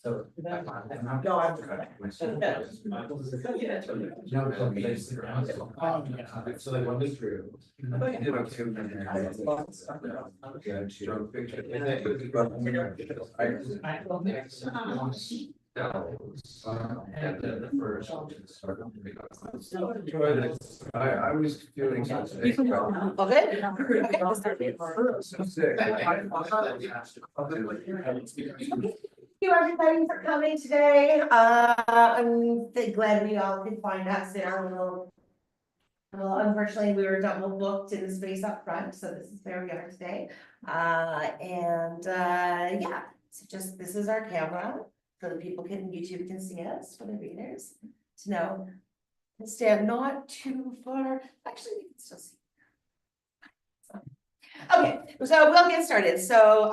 So like one was true. I thought you did about 2 and then the first I was feeling Thank you everybody for coming today. I'm glad we all could find us in our little. Well, unfortunately, we were double booked in the space up front, so this is where we are today. Yeah, so just this is our camera, so that people can YouTube can see us for the readers to know. Stand not too far. Actually, we can still see. Okay, so we'll get started. So,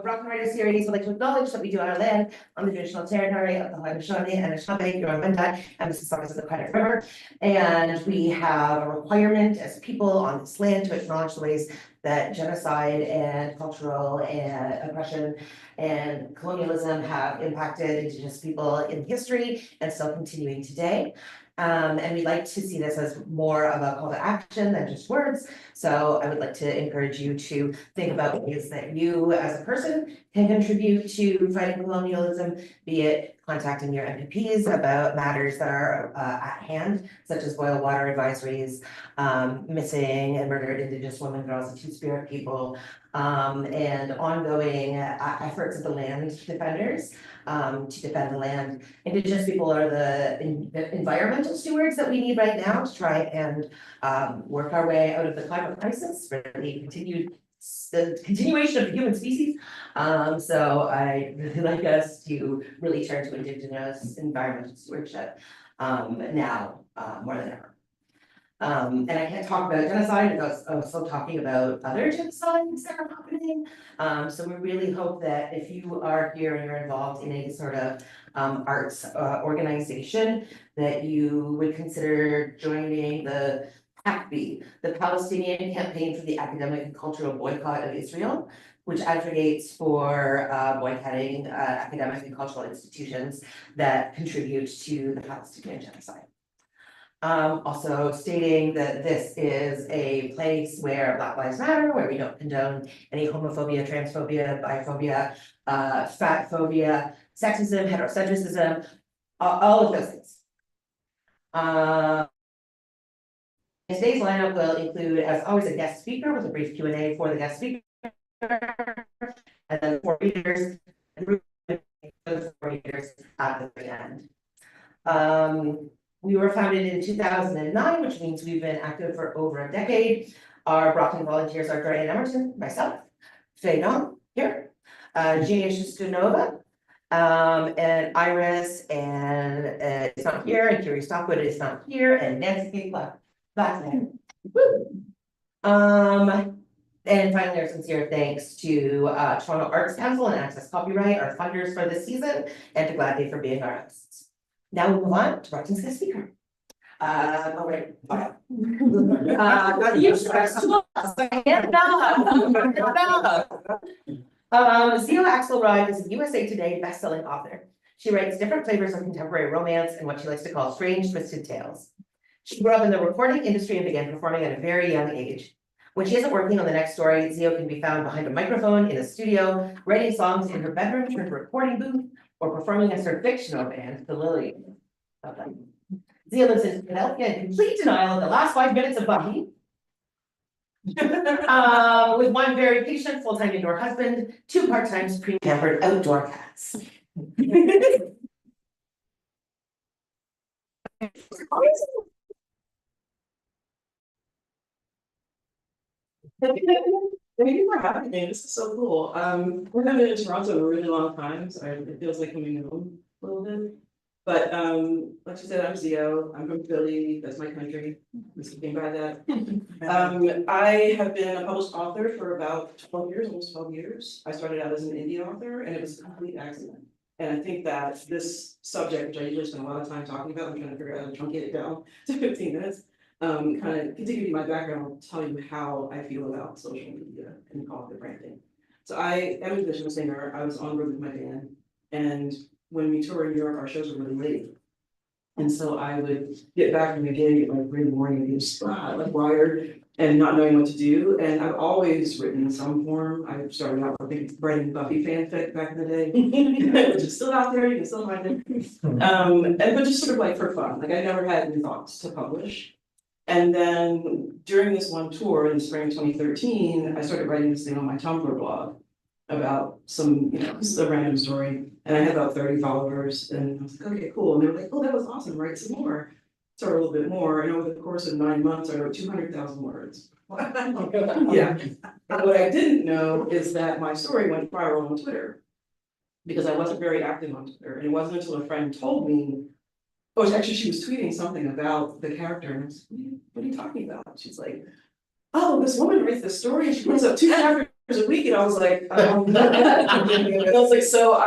Brockton Writers Series would like to acknowledge that we do on our land on the traditional territory of the Haudenosaunee and Anishinaabe, Huron-Wendat, and Mississaugas of the Credit River. And we have a requirement as people on this land to acknowledge the ways that genocide and cultural and oppression and colonialism have impacted Indigenous people in history and still continuing today. And we'd like to see this as more of a call to action than just words. So I would like to encourage you to think about ways that you as a person can contribute to fighting colonialism, be it contacting your MPPs about matters that are at hand, such as boil water advisories, missing and murdered Indigenous women, girls, and Two-Spirit people, and ongoing efforts of the land defenders to defend the land. Indigenous people are the environmental stewards that we need right now to try and work our way out of the climate crisis for the continuation of the human species. So I really like us to really turn to Indigenous environmental stewardship now more than ever. And I can't talk about genocide because I'm still talking about other genocides that are happening. So we really hope that if you are here and you're involved in any sort of arts organization, that you would consider joining the PACB, the Palestinian Campaign for the Academic and Cultural Boycott of Israel, which advocates for boycotting academic and cultural institutions that contribute to the Palestinian genocide. Also stating that this is a place where Black Lives Matter, where we don't condone any homophobia, transphobia, biphobia, fat phobia, sexism, heterocentrism, all of those things. Today's lineup will include, as always, a guest speaker with a brief Q&A for the guest speaker, and then 4 readers, and those 4 readers at the end. We were founded in 2009, which means we've been active for over a decade. Our Brockton volunteers are Dorian Emerson, myself, Faye Nong, here, Gina Shustunova, and Iris, and it's not here, and Curie Stockwood is not here, and Nancy Blackman. And finally, our sincere thanks to Toronto Arts Council and Access Copyright, our funders for this season, and to Gladly for being our hosts. Now we move on to Brockton's guest speaker. All right. Zio Axelrod is a USA Today bestselling author. She writes different flavors of contemporary romance and what she likes to call strange, twisted tales. She grew up in the recording industry and began performing at a very young age. When she isn't working on the next story, Zio can be found behind a microphone in a studio, writing songs in her bedroom or her recording booth, or performing as her fictional band, The Lily. Okay. Zio lives in Philadelphia in complete denial of the last 5 minutes of Buffy. With 1 very patient full-time indoor husband, 2 part-time supreme-pampered outdoor cats. Thank you for having me. This is so cool. We're having been in Toronto a really long time, so it feels like coming home a little bit. But like you said, I'm Zio. I'm from Philly. That's my country. I'm speaking by that. I have been a published author for about 12 years, almost 12 years. I started out as an indie author, and it was a complete accident. And I think that this subject, which I usually spend a lot of time talking about, I'm trying to figure out how to truncate it down to 15 minutes. kind of to give you my background, I'll tell you how I feel about social media and call it branding. So I am a traditional singer. I was on road with my band, and when we tour in Europe, our shows were really late. And so I would get back from the gig at like 3 in the morning and be just like wired and not knowing what to do. And I've always written in some form. I started out with writing Buffy fanfic back in the day, which is still out there. You can still find it. But just sort of like for fun. Like I never had any thoughts to publish. And then during this one tour in the spring of 2013, I started writing this thing on my Tumblr blog about some, just a random story. And I had about 30 followers, and I was like, okay, cool. And they were like, oh, that was awesome, write some more. So a little bit more, and over the course of 9 months, I wrote 200,000 words. Yeah. And what I didn't know is that my story went viral on Twitter, because I wasn't very active on Twitter. And it wasn't until a friend told me, oh, actually, she was tweeting something about the character, and I was like, what are you talking about? She's like, oh, this woman writes this story, and she puts up 2 chapters a week, and I was like, and I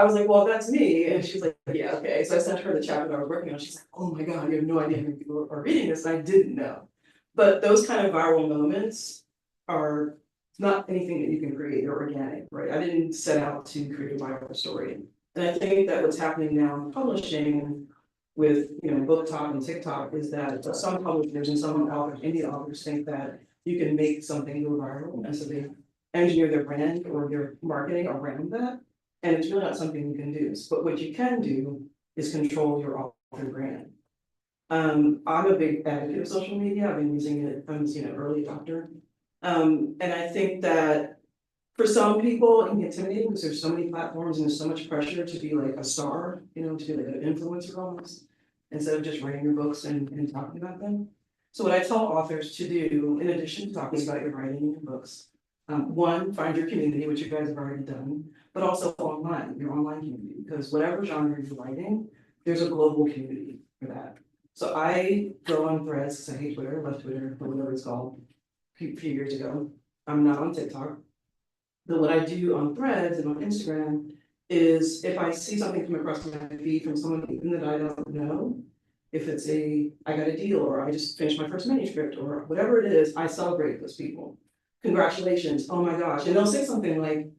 was like, well, that's me, and she's like, yeah, okay, so I sent her the chapter that I was working on, she's like, oh my god, you have no idea how many people are reading this, and I didn't know. But those kind of viral moments are not anything that you can create or organic, right? I didn't set out to create a viral story, and I think that what's happening now in publishing with book talk and TikTok is that some publishers and some authors, indie authors, think that you can make something go viral, and so they engineer their brand or their marketing around that, and it's really not something you can do. But what you can do is control your author brand. I'm a big advocate of social media. I've been using it. I'm an early adopter, and I think that for some people it can be intimidating because there's so many platforms and there's so much pressure to be like a star, to be like an influencer almost, instead of just writing your books and talking about them. So what I tell authors to do, in addition to talking about your writing and your books, one, find your community, which you guys have already done, but also online, your online community, because whatever genre you're writing, there's a global community for that. So I go on Threads, because I hate Twitter, I left Twitter, or whatever it's called, a few years ago. I'm not on TikTok. But what I do on Threads and on Instagram is if I see something come across my feed from someone even that I don't know, if it's I got a deal, or I just finished my first manuscript, or whatever it is, I celebrate those people. Congratulations, oh my gosh. And they'll say something like,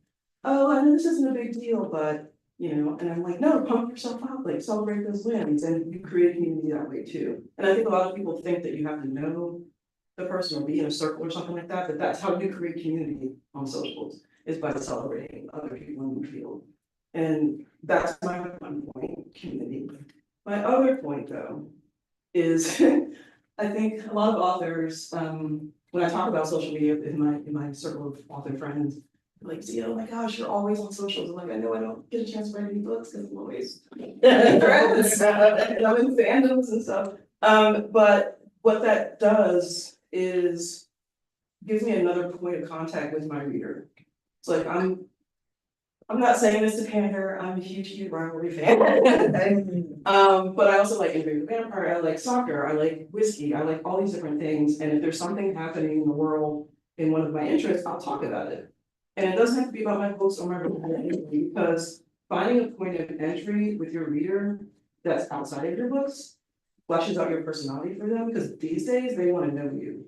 oh, I know this isn't a big deal, but, and I'm like, no, pump yourself up, like celebrate those wins, and you create a community that way too. And I think a lot of people think that you have to know the person or be in a circle or something like that, but that's how you create community on socials, is by celebrating other people in the field. And that's my one point, community. My other point though, is I think a lot of authors, when I talk about social media in my circle of author friends, like, see, oh my gosh, you're always on socials. I'm like, I know I don't get a chance to write any books because I'm always in threads and I'm in fandoms and stuff. But what that does is gives me another point of contact with my reader. It's like I'm not saying this to pander, I'm a huge rivalry fan. But I also like Interview with the Vampire, I like soccer, I like whiskey, I like all these different things. And if there's something happening in the world in one of my interests, I'll talk about it. And it doesn't have to be about my books or my book, because finding a point of entry with your reader that's outside of your books fleshes out your personality for them, because these days they want to know you.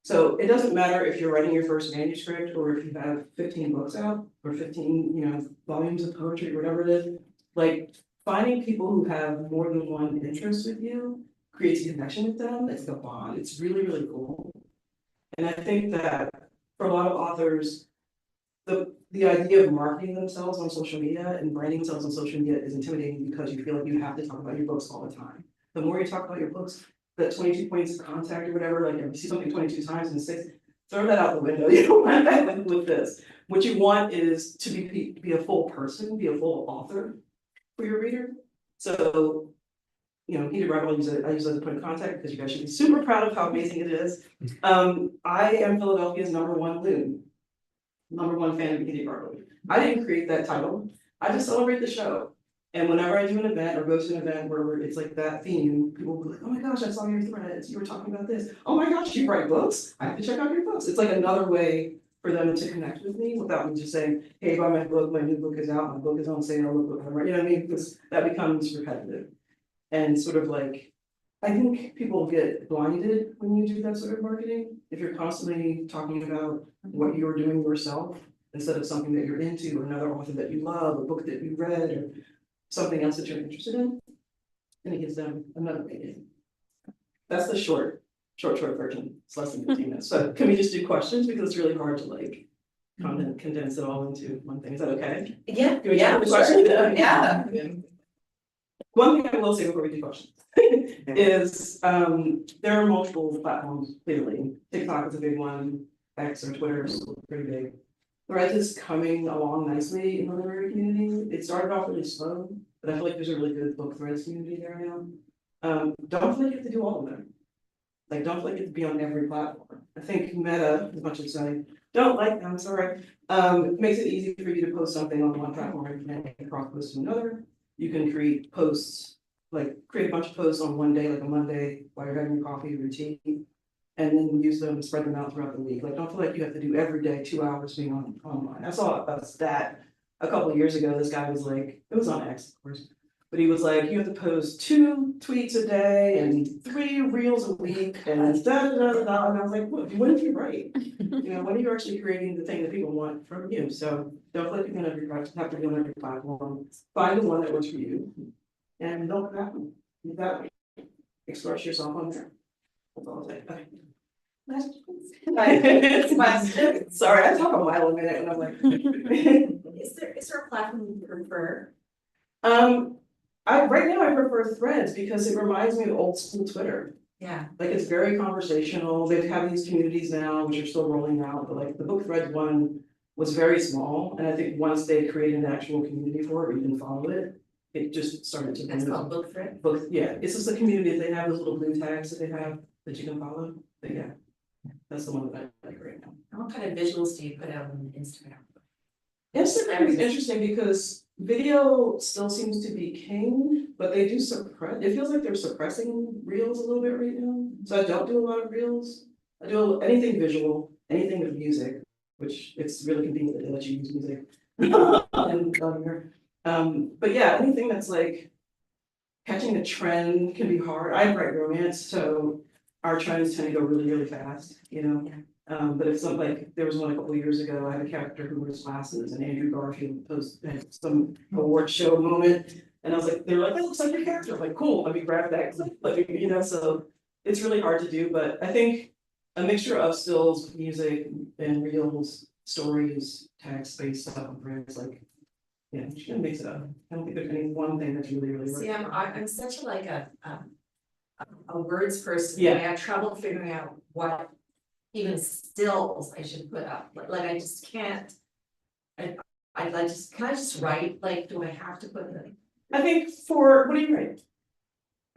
So it doesn't matter if you're writing your first manuscript or if you have 15 books out or 15, volumes of poetry, whatever it is. Like finding people who have more than one interest with you creates a connection with them. It's the bond. It's really, really cool. And I think that for a lot of authors, the idea of marketing themselves on social media and branding themselves on social media is intimidating because you feel like you have to talk about your books all the time. The more you talk about your books, that 22 points of contact or whatever, like if you see something 22 times in 6, throw that out the window. You don't want that with this. What you want is to be a full person, be a full author for your reader. So, Heated Rebel, I use it as a point of contact because you guys should be super proud of how amazing it is. I am Philadelphia's #1 loon, #1 fan of Heated Rebel. I didn't create that title. I just celebrate the show. And whenever I do an event or go to an event where it's like that theme, people will be like, oh my gosh, I saw your threads, you were talking about this. Oh my gosh, you write books? I have to check out your books. It's like another way for them to connect with me without me just saying, hey, buy my book, my new book is out, my book is on sale, look what I'm writing. You know what I mean? Because that becomes repetitive. And sort of like I think people get blinded when you do that sort of marketing. If you're constantly talking about what you're doing yourself, instead of something that you're into, or another author that you love, a book that you read, or something else that you're interested in. And it gives them another meaning. That's the short version. It's less than 15 minutes. So can we just do questions? Because it's really hard to like condense it all into one thing. Is that okay? Yeah, Can we yeah, jump into sure. questions? Yeah. One thing I will say before we do questions is there are multiple platforms, clearly. TikTok is a big one, X or Twitter is pretty big. Threads is coming along nicely in the literary community. It started off really slow, but I feel like there's a really good book Threads community there now. Don't feel like you have to do all of them. Like, don't feel like you have to be on every platform. I think Meta, as much as I don't like them, sorry, makes it easy for you to post something on one platform and then cross post to another. You can create posts, like create a bunch of posts on one day, like a Monday, while you're having your coffee or your tea, and then use them and spread them out throughout the week. Like, don't feel like you have to do every day 2 hours being online. I saw a stat a couple of years ago. This guy was like, it was on X, of course, but he was like, you have to post 2 tweets a day and 3 reels a week and da da da da da. And I was like, what? When do you write? You know, when are you actually creating the thing that people want from you? So don't feel like you're gonna have to be on every platform. Find the one that works for you, and don't happen. You got express yourself on there. That's all I'll say. Okay. Questions? Sorry, I talk a mile a minute, and I'm like. Is there a platform you prefer? Right now I prefer Threads because it reminds me of old school Twitter. Yeah. Like, it's very conversational. They have these communities now, which are still rolling out, but like the book Threads one was very small. And I think once they created an actual community for it, where you can follow it, it just started to. That's called Book Thread. Book, yeah, it's just a community. They have those little blue tags that they have that you can follow. But yeah, that's the one that I like right now. And what kind of visuals do you put out on Instagram? Instagram is interesting because video still seems to be king, but they do suppress, it feels like they're suppressing reels a little bit right now. So I don't do a lot of reels. I do anything visual, anything with music, which it's really convenient that they let you use music. But yeah, anything that's like catching a trend can be hard. I write romance, so our trends tend to go really, really fast, you know? Yeah. But if something like, there was one a couple of years ago, I had a character who wears glasses and Andrew Garfield posted some award show moment. And I was like, they're like, that looks like your character. I'm like, cool, let me grab that. Like, you know, so it's really hard to do, but I think a mixture of stills, music and reels, stories, text-based stuff on Threads, like, yeah, you can mix it up. I don't think there's any one thing that's really, really. See, I'm such a like a words person. Yeah. I have trouble figuring out what even stills I should put up. Like I just can't. I like just, can I just write? Like, do I have to put it? I think for, what do you write?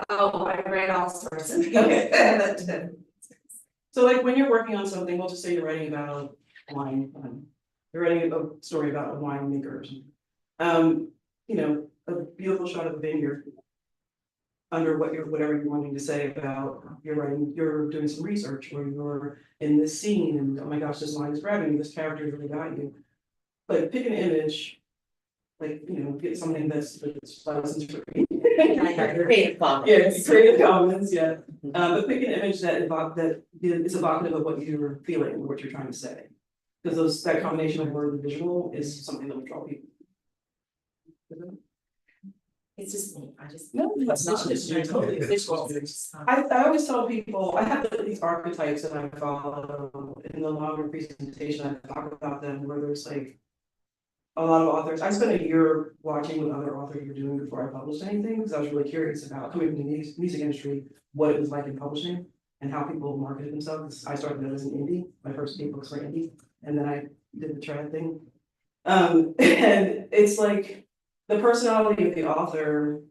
Oh, I write all sorts of things. Okay. So like when you're working on something, we'll just say you're writing about wine, you're writing a story about a winemaker or something. You know, a beautiful shot of a vineyard. Under whatever you're wanting to say about, you're doing some research, or you're in this scene and oh my gosh, this line is grabbing you, this character really got you. But pick an image, like, you know, get something that's license free. Creative Commons. Yeah, Creative Commons, yeah. But pick an image that is evocative of what you're feeling, or what you're trying to say. Because that combination of word and visual is something that will draw people. It's just me. I just. No, that's not just you, totally visual. I always tell people, I have these archetypes that I follow in the longer presentation. I talk about them where there's like a lot of authors. I spent a year watching what other authors were doing before I published anything, because I was really curious about coming from the music industry, what it was like in publishing and how people marketed themselves. I started as an indie. My first 8 books were indie, and then I did the trad thing. And it's like the personality of the author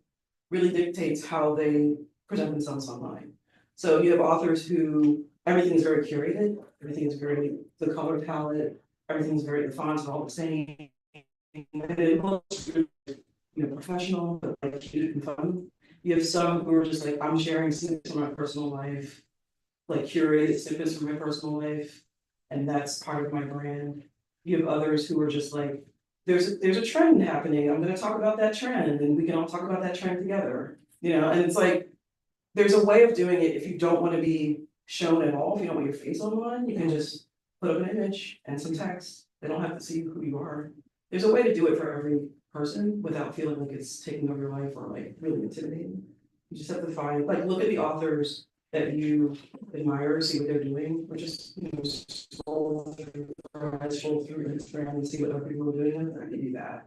really dictates how they present themselves online. So you have authors who everything is very curated, everything is very, the color palette, everything's very, the fonts are all the same. And it looks, you know, professional, but like cute and fun. You have some who are just like, I'm sharing snippets from my personal life, like curated snippets from my personal life, and that's part of my brand. You have others who are just like, there's a trend happening. I'm going to talk about that trend, and we can all talk about that trend together. You know, and it's like, there's a way of doing it if you don't want to be shown at all, if you don't want your face on one, you can just put up an image and some text. They don't have to see who you are. There's a way to do it for every person without feeling like it's taking over your life or like really intimidating. You just have to find, like, look at the authors that you admire, see what they're doing, or just, you know, scroll through Instagram and see what other people are doing, and I can do that.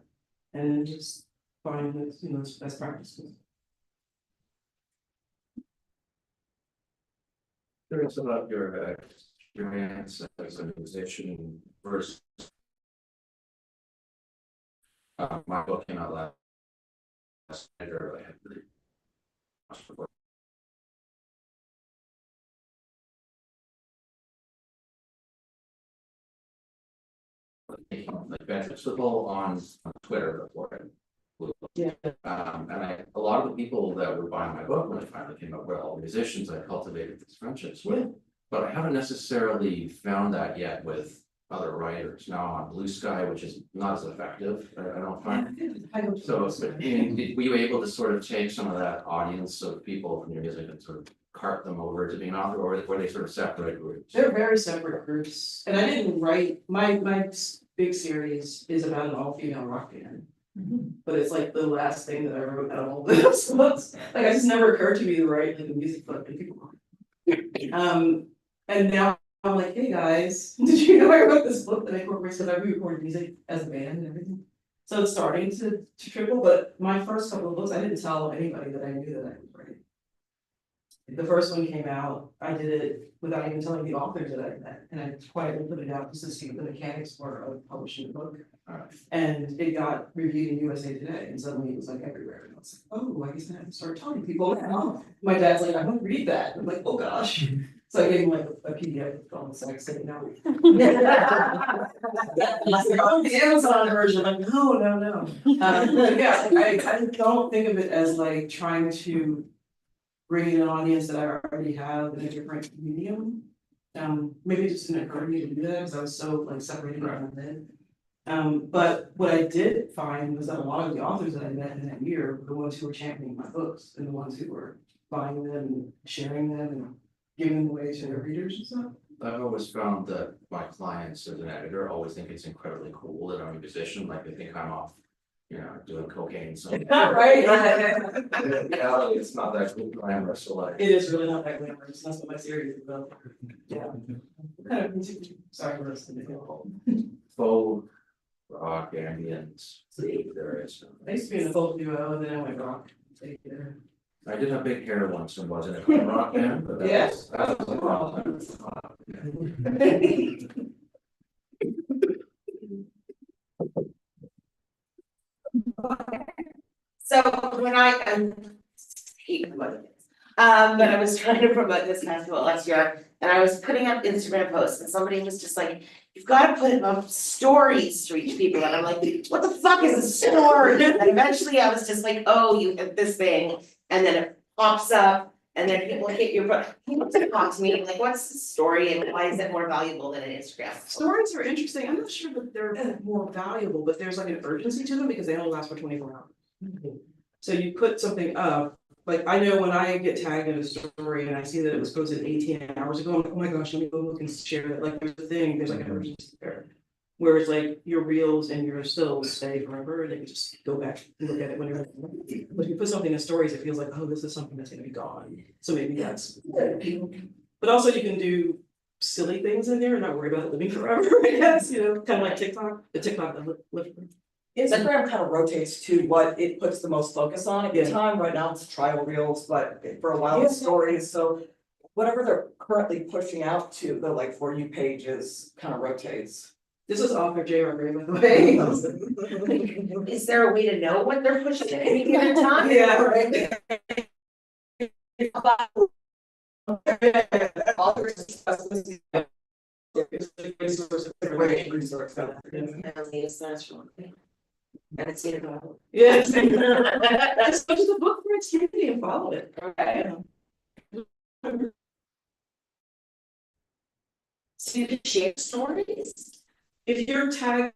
And then just find that, you know, best practices. Curious about your experience as a musician versus. My book came out last night, or I had really much before. Like vegetable on Twitter before. Yeah. And a lot of the people that were buying my book when it finally came out were all musicians I cultivated these friendships with. Yeah. But I haven't necessarily found that yet with other writers. Now on Blue Sky, which is not as effective, I don't find. So, but, were you able to sort of take some of that audience of people from your music and sort of cart them over to being an author, or were they sort of separate groups? They're very separate groups, and I didn't write, my big series is about an all-female rock band. But it's like the last thing that I wrote out of all those books. Like, it just never occurred to me to write like a music book and people. And now I'm like, hey guys, did you know I wrote this book that incorporates that I re-recorded music as a band and everything? So it's starting to trickle, but my first couple of books, I didn't tell anybody that I knew that I was writing. The first one came out, I did it without even telling the authors that I met, and I quietly put it out just to see what the mechanics were of publishing a book. And it got reviewed in USA Today, and suddenly it was like everywhere. And I was like, oh, I guess I have to start telling people now. My dad's like, I want to read that. I'm like, oh gosh. So I gave him like a PDF on the site saying no. Oh, the Amazon version. I'm like, no. But yeah, I don't think of it as like trying to bring in an audience that I already have in a different medium. Maybe it just didn't occur to me to do that because I was so like separated from my head. But what I did find was that a lot of the authors that I met in that year were the ones who were championing my books and the ones who were buying them and sharing them and giving them away to their readers and stuff. I've always found that my clients as an editor always think it's incredibly cool that I'm a musician, like they think I'm off, you know, doing cocaine. So Right. in reality, it's not that cool glamorous. So like, It is really not that glamorous. That's what my series is about. Yeah. Kind of, sorry for listening. faux rock, ambient, there is. I used to be in a folk duo and then I went rock. I did have big hair once and wasn't a rock band, but that was a problem. So when but I was trying to promote this festival last year and I was putting up Instagram posts and somebody was just like, you've got to put up stories to reach people. And I'm like, what the fuck is a story? And eventually I was just like, oh, you have this thing. And then it pops up and then people hit your, people talk to me like, what's the story and why is it more valuable than an Instagram? Stories are interesting. I'm not sure that they're more valuable, but there's like an urgency to them because they only last for 24 hours. So you put something up, like I know when I get tagged in a story and I see that it was posted 18 hours ago, I'm like, oh my gosh, let me go look and share it. Like there's a thing, there's like an urgency there. Whereas like your reels and your stills stay forever and they can just go back and look at it whenever. But if you put something in stories, it feels like, oh, this is something that's gonna be gone. So maybe that's. But also you can do silly things in there and not worry about it living forever, I guess, you know, kind of like TikTok, the TikTok that lived. Instagram kind of rotates to what it puts the most focus on at the Yeah. time. Right now it's trial reels, but for a while it's stories. So whatever they're currently pushing out to the like For You pages kind of rotates. This is author J.R. Gray, by the way. Is there a way to know what they're pushing at any given time? Yeah, right. Authors discuss this. And it's about. Yes. Just go to the book for its community and follow it. Okay. So you can share stories? If you're tagged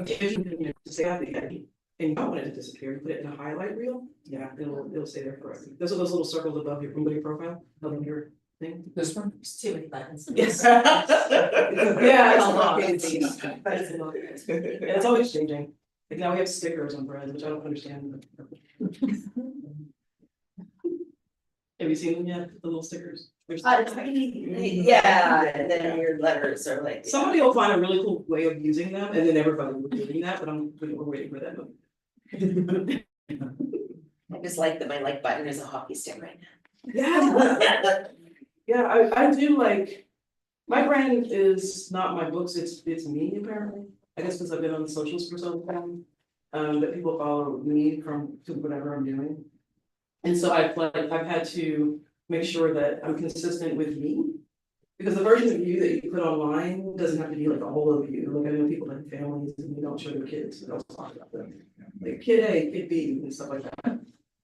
If you say at the end, and you don't want it to disappear, put it in a highlight reel, Yeah. it'll stay there forever. Those are those little circles above your profile, above your thing. This one? There's too many buttons. Yes. Yeah, Yeah, it's it's a a lot. lot. And it's always changing. Like now we have stickers on bread, which I don't understand. Have you seen them yet, the little stickers? There's- Yeah, and then your letters are like. Somebody will find a really cool way of using them, and then everybody will be doing that, but we're waiting for that. I just like that my like button is a hockey stick right Yeah, now. yeah, I do like, my brand is not my books, it's me apparently. I guess because I've been on the socials for so long, that people follow me from to whatever I'm doing. And so I've had to make sure that I'm consistent with me. Because the version of you that you put online doesn't have to be like all of you, like I know people have families and they don't show their kids, they don't talk about them. Like kid A, kid B and stuff like that.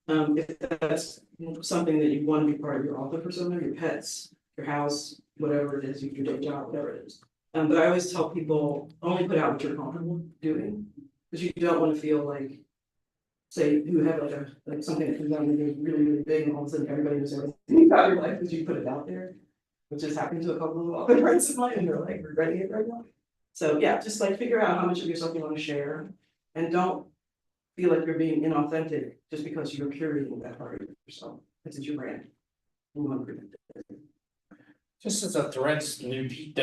If that's something that you want to be part of your author persona, your pets, your house, whatever it is, your day job, whatever it is. But I always tell people, only put out what you're comfortable doing, because you don't want to feel like, say, you have like something that comes out and it's really, really big, and all of a sudden everybody knows everything about your life because you put it out there, which has happened to a couple of other friends of mine, and they're like regretting it right now. So yeah, just like figure out how much of yourself you want to share, and don't feel like you're being inauthentic just because you're curating that part of yourself. This is your brand. And you want to protect it. Just as a Threads newbie,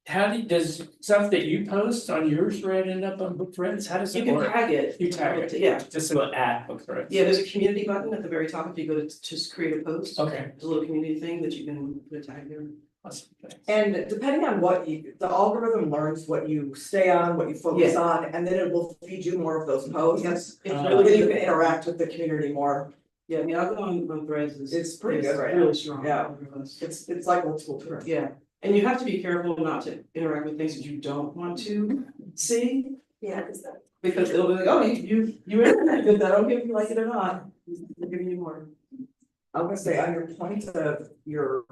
how does stuff that you post on yours right end up on Book Threads? How does You it can work? tag it. You tag it, Yeah, just go at Book Threads. yeah, there's a community button at the very top if you go to just create a post. Okay. There's a little community thing that you can put a tag there. Awesome, thanks. And depending on what you, the algorithm learns what you stay on, what you focus Yeah. on, and then it will feed you more of those posts. Yes, it's Uh, really Then you good. can interact with the community more. Yeah, the algorithm on Threads is. It's pretty is good right Really now. strong. Yeah. It's like old school Twitter. Yeah, and you have to be careful not to interact with things that you don't want to see, Yeah, because that. because it'll be like, oh, you interacted that, I don't care if you like it or not, we're giving you more. I'm gonna say on your point of your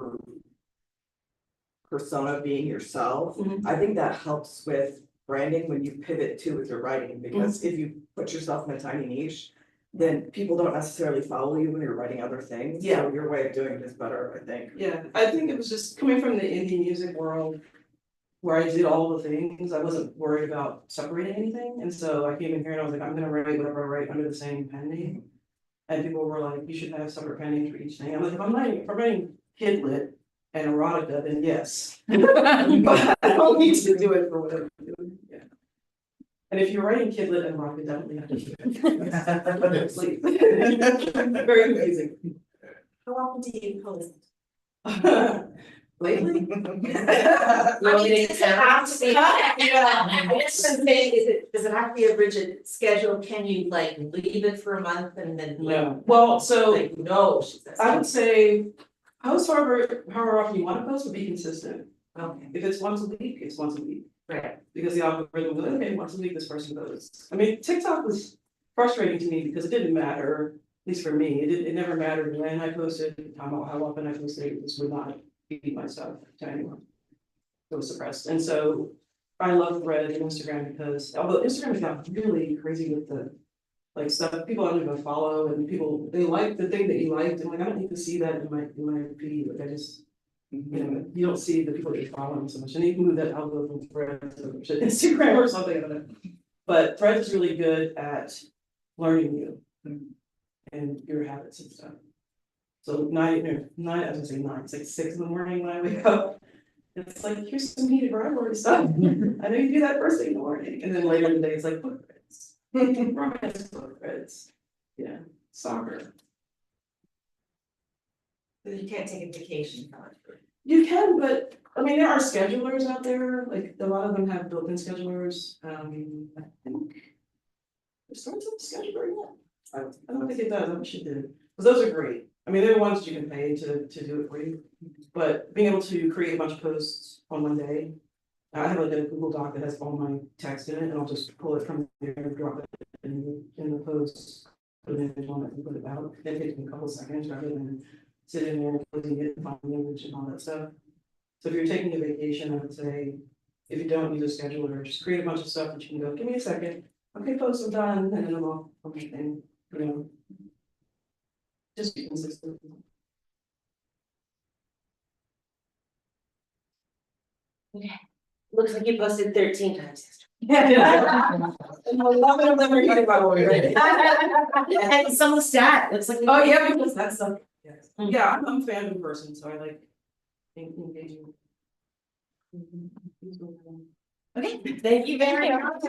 persona being yourself, Mhm. I think that helps with branding when you pivot too with your writing, because if you put yourself in a tiny niche, then people don't necessarily follow you when you're writing other things. Yeah. So your way of doing it is better, I think. Yeah, I think it was just coming from the indie music world. Where I did all the things, I wasn't worried about separating anything, and so I came in here and I was like, I'm gonna write whatever I write under the same pen name. And people were like, you should have separate pen names for each thing, I'm like, if I'm writing kid lit and erotica, then yes. But I don't need to do it for whatever I'm doing, yeah. And if you're writing kid lit and erotica, definitely have to do it. Sleep. Very confusing. How often do you post? Lately? I mean, does it have to be? Yeah, I guess what I'm saying is does it have to be a rigid schedule? Can you like leave it for a month and then like? No, well, so. Like, no, she says. I would say, post however often you wanna post, but be consistent. Okay, If it's once a week, it's once a week, right. because the algorithm will, okay, once a week this person posts. I mean, TikTok was frustrating to me because it didn't matter, at least for me, it never mattered when I posted, how often I posted, it just would not feed my stuff to anyone. It was suppressed, and so I love Threads and Instagram because, although Instagram has got really crazy with the like stuff, people I don't even follow, and people, they like the thing that you liked, and like, I don't need to see that in my feed, like, I just. You know, you don't see the people that you're following so much, and you can move that algorithm to Threads or to Instagram or something, I don't know. But Threads is really good at learning you and your habits and stuff. So nine, I was gonna say nine, it's like 6 in the morning when I wake up. It's like, here's some heated rivalry stuff. I know you do that first thing in the morning, and then later in the day, it's like book Threads. Romance book Threads. Yeah, soccer. You can't take a vacation from it. You can, but I mean, there are schedulers out there, like a lot of them have built-in schedulers, I think. It starts with scheduler yet? I don't think it does, I wish it did, because those are great, I mean, they're the ones you can pay to do it for you. But being able to create a bunch of posts on one day, I have like a Google Doc that has all my text in it, and I'll just pull it from there and drop it in the post. Put it in one and put it out, it takes me a couple seconds rather than sit in there and closing it and find the image and all that stuff. So if you're taking a vacation, I would say if you don't use a scheduler, just create a bunch of stuff that you can go, give me a second, okay, post, I'm done, and then I'll, and, you know. Just be consistent. Looks like you posted 13 times And 11 of them are getting by the way, right? yesterday. And some of the stat, looks like. Oh, yeah, because that's stuff, yes, yeah, I'm a fandom person, so I like engaging. Okay, thank you very much.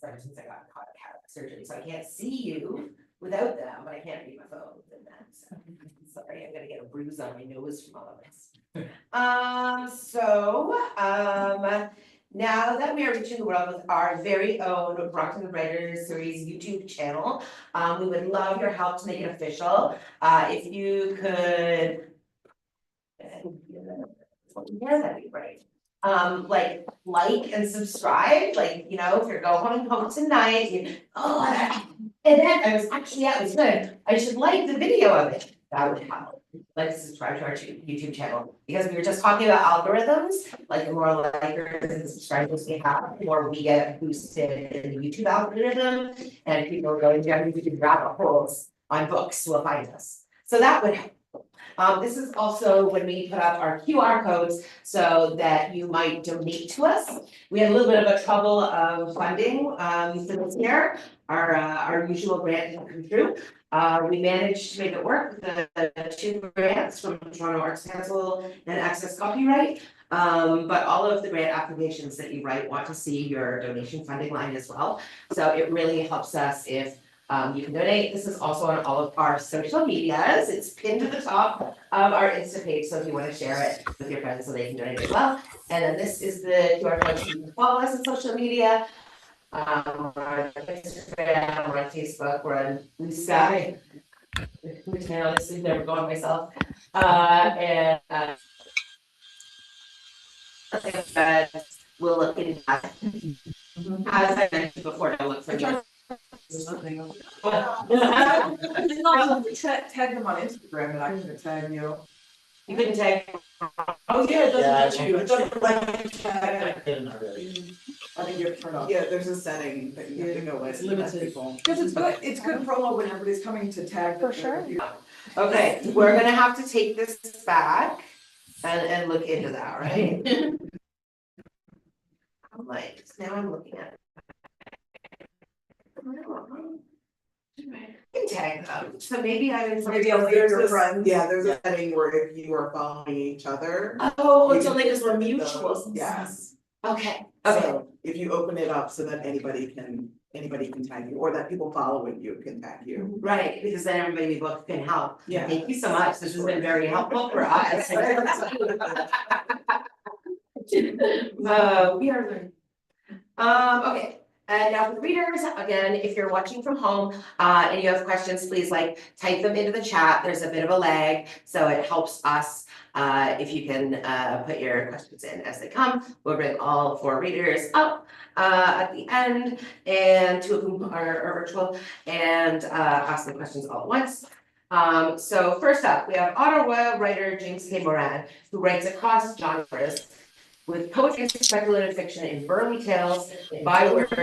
Ever since I got caught cataract surgery, so I can't see you without them, but I can't read my phone within them, so. Sorry, I'm gonna get a bruise on my nose from all of this. Now that we are reaching the world with our very own Brockton Writers Series YouTube channel, we would love your help to make it official. If you could. Yeah, that'd be great. Like and subscribe, like, you know, if you're going home tonight, and then I was actually, yeah, it was good. I should like the video of it. That would help. Like, subscribe to our YouTube channel, because we were just talking about algorithms, like the more likers and subscribers we have, the more we get boosted in the YouTube algorithm. And people are going down YouTube rabbit holes on books will find us. So that would help. This is also when we put up our QR codes so that you might donate to us. We had a little bit of a trouble of funding for this year. Our usual grant didn't come through. We managed to make it work with the 2 grants from Toronto Arts Council and Access Copyright. But all of the grant applications that you write want to see your donation funding line as well. So it really helps us if you can donate. This is also on all of our social medias. It's pinned to the top of our Insta page, so if you want to share it with your friends so they can donate as well. And then this is the QR code so you can follow us on social media. We're on Instagram, we're on Facebook, we're on Blue Sky. Which I honestly never go on myself. We'll look into that. As I mentioned before, I'll look for you. There's nothing else. Tag them on Instagram and I can tag you. You couldn't tag. Oh, yeah, it doesn't let you. It doesn't I think you have to turn off. Yeah, there's a setting that you have to go in. It's limited. Because it's good promo when everybody's coming to tag. For sure. Okay, we're gonna have to take this back and look into that, right? I'm like, now I'm looking at it. I can tag them, so maybe I was. Maybe I'll leave your friends. Yeah, there's a setting where if you are following each other. Oh, you it's can only because we're put mutuals. those- Yes. Okay, So if you open it up so that anybody can tag you, or that people following you can tag you. right, because then everybody we book can help. Yeah. Thank you so much, this has been very helpful for us. We are learning. Okay, and now for the readers, again, if you're watching from home, and you have questions, please like type them into the chat. There's a bit of a lag, so it helps us, if you can, put your questions in as they come. We'll bring all 4 readers up, at the end, and 2 of them are virtual, and, ask the questions all at once. So first up, we have Ottawa writer James K. Moran, who writes across genres with poetry and speculative fiction in burly tales, bywords.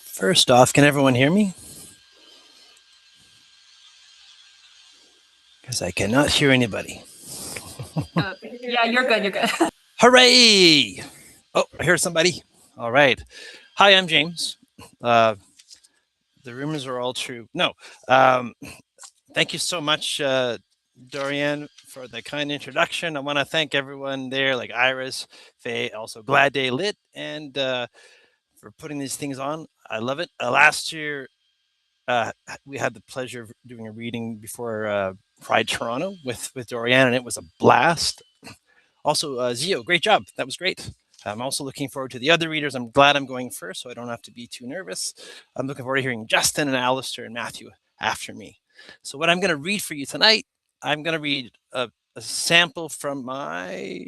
First off, can everyone hear me? Because I cannot hear anybody. Yeah, you're good. You're good. Hooray! Oh, I hear somebody. All right. Hi, I'm James. The rumors are all true. No. Thank you so much, Dorian, for the kind introduction. I want to thank everyone there, like Iris, Faye, also Glad Day Lit, and for putting these things on. I love it. Last year, uh, we had the pleasure of doing a reading before Pride Toronto with Dorian, and it was a blast. Also, Zio, great job. That was great. I'm also looking forward to the other readers. I'm glad I'm going first, so I don't have to be too nervous. I'm looking forward to hearing Justin and Alistair and Matthew after me. So, what I'm going to read for you tonight, I'm going to read a sample from my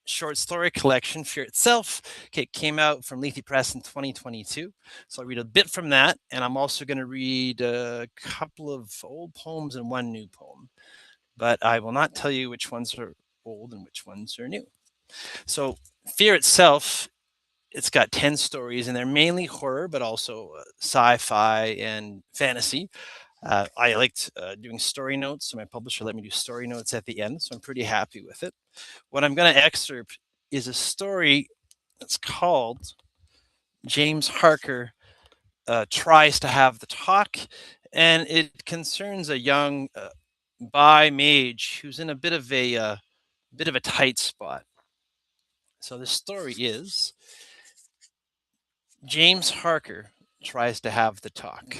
short story collection, Fear Itself. Okay, it came out from Lethe Press in 2022. So I'll read a bit from that, and I'm also going to read a couple of old poems and one new poem. But I will not tell you which ones are old and which ones are new. So Fear Itself, it's got 10 stories, and they're mainly horror, but also sci-fi and fantasy. I liked doing story notes, so my publisher let me do story notes at the end, so I'm pretty happy with it. What I'm going to excerpt is a story that's called James Harker Tries to Have the Talk, and it concerns a young bi mage who's in a bit of a tight spot. So the story is James Harker tries to have the talk.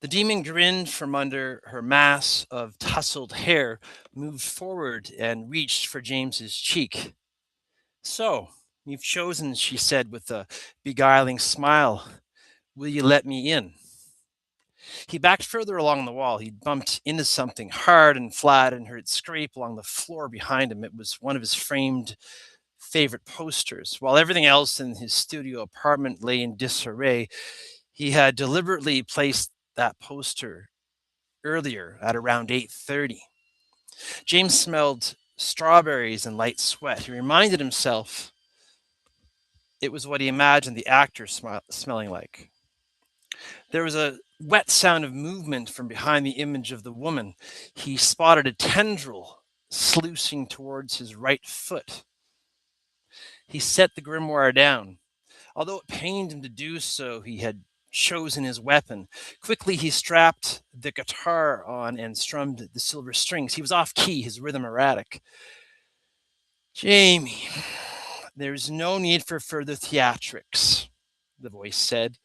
The demon grinned from under her mass of tousled hair, moved forward and reached for James's cheek. So, you've chosen, she said with a beguiling smile. Will you let me in? He backed further along the wall. He bumped into something hard and flat and heard it scrape along the floor behind him. It was one of his framed favorite posters. While everything else in his studio apartment lay in disarray, he had deliberately placed that poster earlier at around 8:30. James smelled strawberries and light sweat. He reminded himself it was what he imagined the actor smelling like. There was a wet sound of movement from behind the image of the woman. He spotted a tendril sluicing towards his right foot. He set the grimoire down. Although it pained him to do so, he had chosen his weapon. Quickly, he strapped the guitar on and strummed the silver strings. He was off key, his rhythm erratic. Jamie, there's no need for further theatrics, the voice said.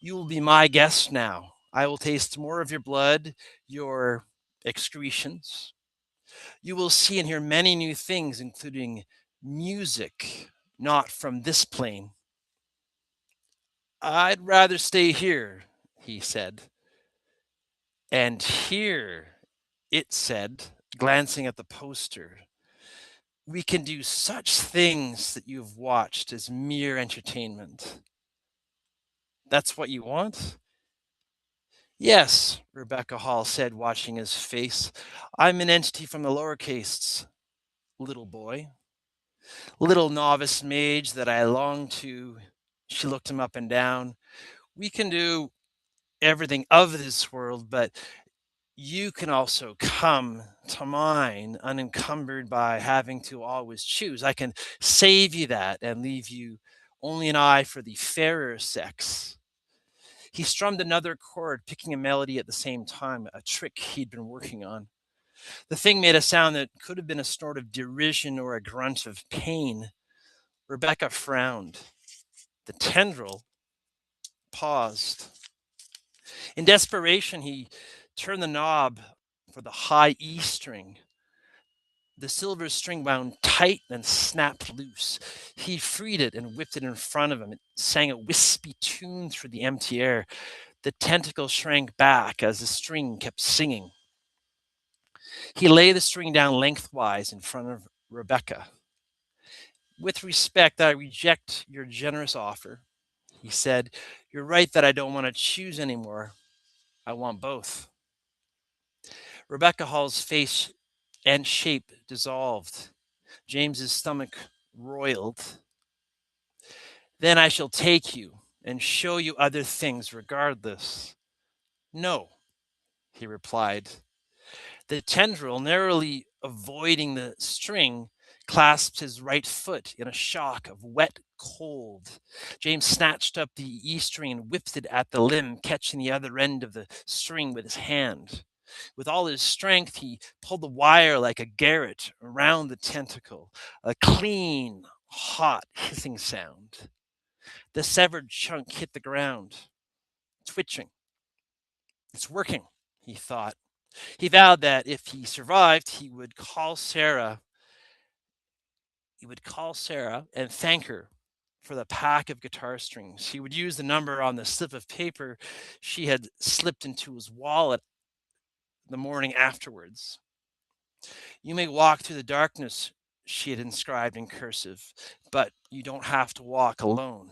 You will be my guest now. I will taste more of your blood, your excretions. You will see and hear many new things, including music, not from this plane. I'd rather stay here, he said. And here, it said, glancing at the poster, we can do such things that you've watched as mere entertainment. That's what you want? Yes, Rebecca Hall said, watching his face. I'm an entity from the lower castes, little boy. Little novice mage that I long to. She looked him up and down. We can do everything of this world, but you can also come to mine unencumbered by having to always choose. I can save you that and leave you only an eye for the fairer sex. He strummed another chord, picking a melody at the same time, a trick he'd been working on. The thing made a sound that could have been a snort of derision or a grunt of pain. Rebecca frowned. The tendril paused. In desperation, he turned the knob for the high E string. The silver string wound tight and snapped loose. He freed it and whipped it in front of him. It sang a wispy tune through the empty air. The tentacle shrank back as the string kept singing. He lay the string down lengthwise in front of Rebecca. With respect, I reject your generous offer, he said. You're right that I don't want to choose anymore. I want both. Rebecca Hall's face and shape dissolved. James's stomach roiled. Then I shall take you and show you other things regardless. No, he replied. The tendril, narrowly avoiding the string, clasped his right foot in a shock of wet cold. James snatched up the E string and whipped it at the limb, catching the other end of the string with his hand. With all his strength, he pulled the wire like a garrote around the tentacle, a clean, hot, hissing sound. The severed chunk hit the ground, twitching. It's working, he thought. He vowed that if he survived, he would call Sarah and thank her for the pack of guitar strings. He would use the number on the slip of paper she had slipped into his wallet the morning afterwards. You may walk through the darkness, she had inscribed in cursive, but you don't have to walk alone.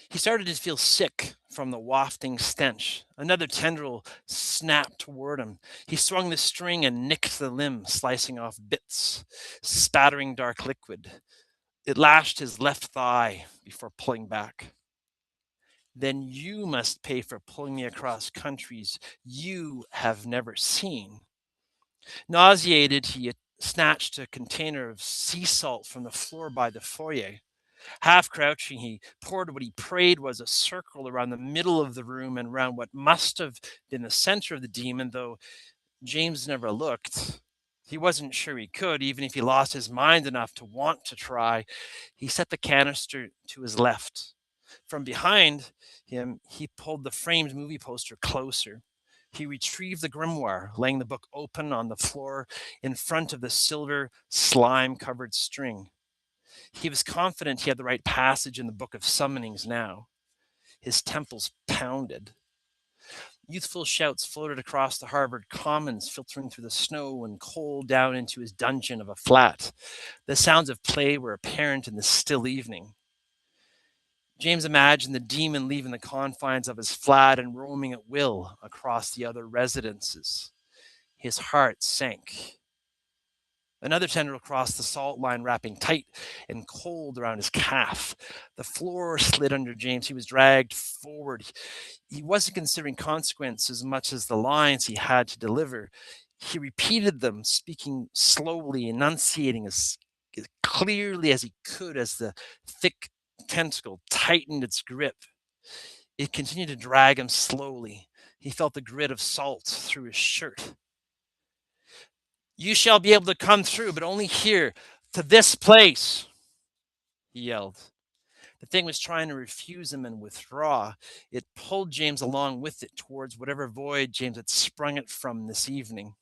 He started to feel sick from the wafting stench. Another tendril snapped toward him. He swung the string and nicked the limb, slicing off bits, spattering dark liquid. It lashed his left thigh before pulling back. Then you must pay for pulling me across countries you have never seen. Nauseated, he snatched a container of sea salt from the floor by the foyer. Half crouching, he poured what he prayed was a circle around the middle of the room and around what must have been the center of the demon, though James never looked. He wasn't sure he could, even if he lost his mind enough to want to try. He set the canister to his left. From behind him, he pulled the framed movie poster closer. He retrieved the grimoire, laying the book open on the floor in front of the silver, slime-covered string. He was confident he had the right passage in the Book of Summonings now. His temples pounded. Youthful shouts floated across the Harvard Commons, filtering through the snow and cold down into his dungeon of a flat. The sounds of play were apparent in the still evening. James imagined the demon leaving the confines of his flat and roaming at will across the other residences. His heart sank. Another tendril crossed the salt line, wrapping tight and cold around his calf. The floor slid under James. He was dragged forward. He wasn't considering consequence as much as the lines he had to deliver. He repeated them, speaking slowly, enunciating as clearly as he could as the thick tentacle tightened its grip. It continued to drag him slowly. He felt the grit of salt through his shirt. You shall be able to come through, but only here, to this place, he yelled. The thing was trying to refuse him and withdraw. It pulled James along with it towards whatever void James had sprung it from this evening.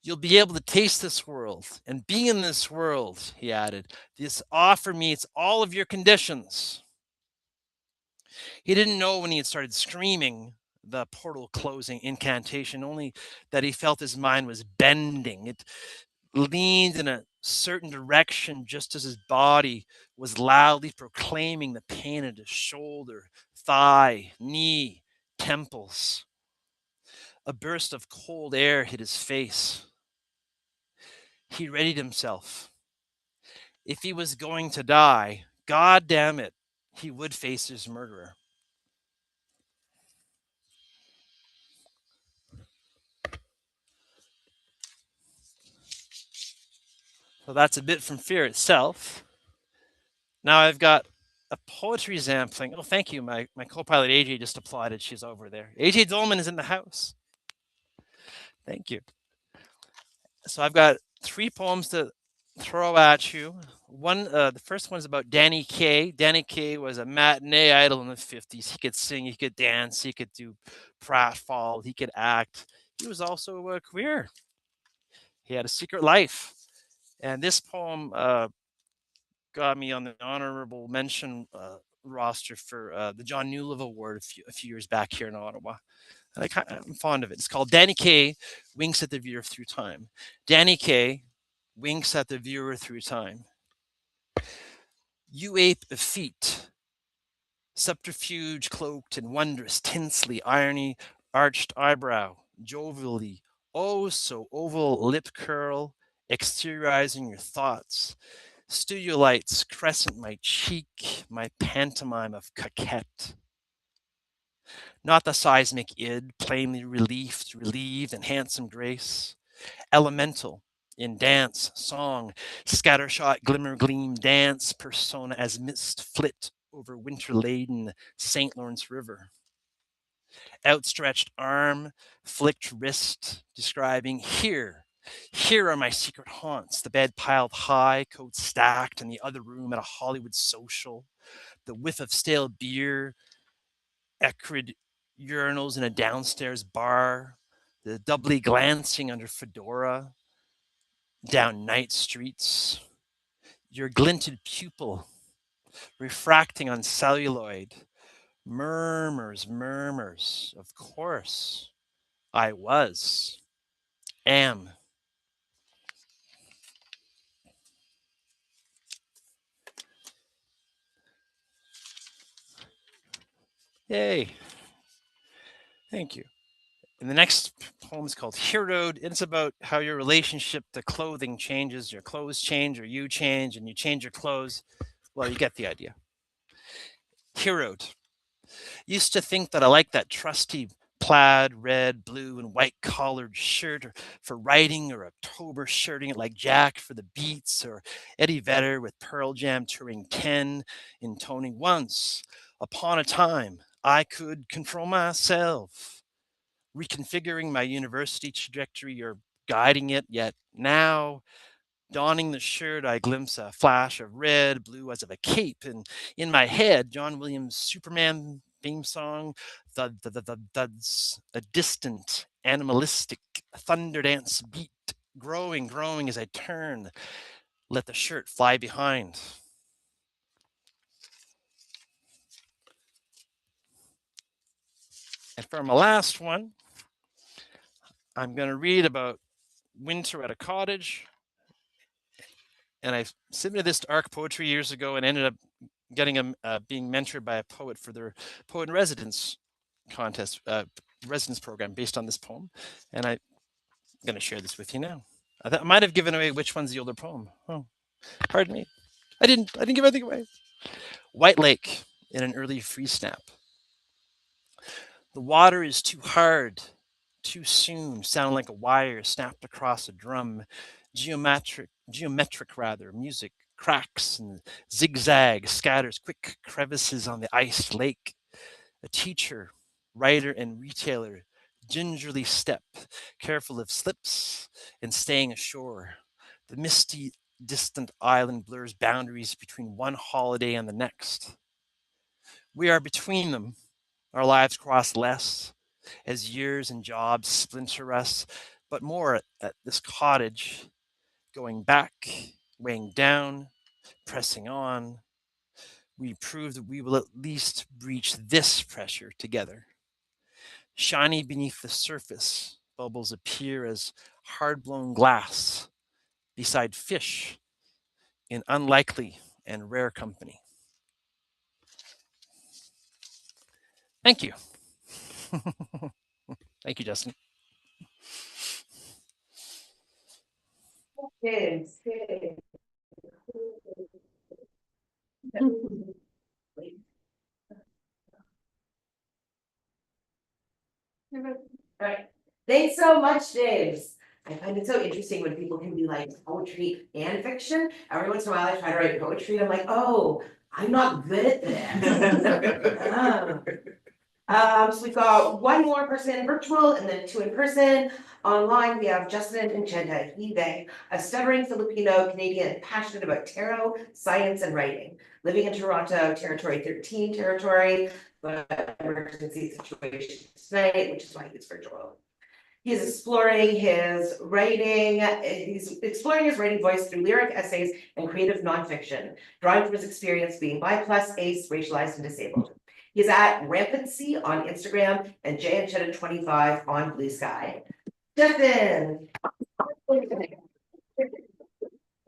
You'll be able to taste this world and be in this world, he added. This offer meets all of your conditions. He didn't know when he had started screaming the portal closing incantation, only that he felt his mind was bending. It leaned in a certain direction just as his body was loudly proclaiming the pain at his shoulder, thigh, knee, temples. A burst of cold air hit his face. He readied himself. If he was going to die, God damn it, he would face his murderer. So that's a bit from Fear itself. Now I've got a poetry sampling. Oh, thank you. My co-pilot AJ just applauded. She's over there. AJ Dolman is in the house. Thank you. So I've got 3 poems to throw at you. The first one is about Danny Kaye. Danny Kaye was a matinee idol in the 50s. He could sing, he could dance, he could do pratfall, he could act. He was also queer. He had a secret life. And this poem got me on the honorable mention roster for the John Newlove Award a few years back here in Ottawa. I'm fond of it. It's called Danny Kaye Winks at the Viewer Through Time. Danny Kaye winks at the viewer through time. You ape effete, subterfuge cloaked in wondrous tinsley irony, arched eyebrow, jovially, oh so oval lip curl, exteriorizing your thoughts. Studio lights crescent my cheek, my pantomime of coquette. Not the seismic id, plainly relieved, and handsome grace. Elemental in dance, song, scattershot, glimmer, gleam, dance, persona as mist flit over winter-laden St. Lawrence River. outstretched arm, flicked wrist, describing here are my secret haunts, the bed piled high, coats stacked in the other room at a Hollywood social, the whiff of stale beer, acrid urinals in a downstairs bar, the doubly glancing under fedora, down night streets, your glinted pupil, refracting on celluloid, murmurs, of course, I am. Yay. Thank you. And the next poem is called Heroed. It's about how your relationship to clothing changes. Your clothes change, or you change, and you change your clothes. Well, you get the idea. Heroed. Used to think that I liked that trusty plaid, red, blue, and white collared shirt for writing, or October shirting it like Jack for the Beats, or Eddie Vedder with Pearl Jam touring 10, intoning once upon a time I could control myself, reconfiguring my university trajectory or guiding it, yet now donning the shirt, I glimpse a flash of red, blue as of a cape, and in my head, John Williams' Superman theme song, thuds, a distant, animalistic thunder dance beat, growing as I turn, let the shirt fly behind. And for my last one, I'm going to read about winter at a cottage. And I submitted this to ARC Poetry years ago and ended up getting being mentored by a poet for their poet in residence contest, residence program based on this poem. And I'm going to share this with you now. I might have given away which one's the older poem. Oh, pardon me. I didn't give anything away. White Lake in an early freeze snap. The water is too hard, too soon, sounding like a wire snapped across a drum. Geometric music cracks and zigzags, scatters quick crevices on the iced lake. A teacher, writer, and retailer gingerly step, careful of slips and staying ashore. The misty, distant island blurs boundaries between one holiday and the next. We are between them. Our lives cross less as years and jobs splinter us, but more at this cottage, going back, weighing down, pressing on. We prove that we will at least reach this pressure together. Shiny beneath the surface, bubbles appear as hard-blown glass beside fish in unlikely and rare company. Thank you. Thank you, Justin. Kids. Alright, thanks so much, James. I find it so interesting when people can be like poetry and fiction. Every once in a while I try to write poetry and I'm like, oh, I'm not good at that. So we've got one more person virtual and then two in person. Online, we have Justin and Chenta Hive, a stuttering Filipino Canadian passionate about tarot, science, and writing. Living in Toronto, Territory 13 territory, but emergency situation tonight, which is why he's virtual. He's exploring his writing voice through lyric essays and creative nonfiction, drawing from his experience being bi+, ace, racialized, and disabled. He's at Rampancy on Instagram and JNChetta25 on Blue Sky. Justin.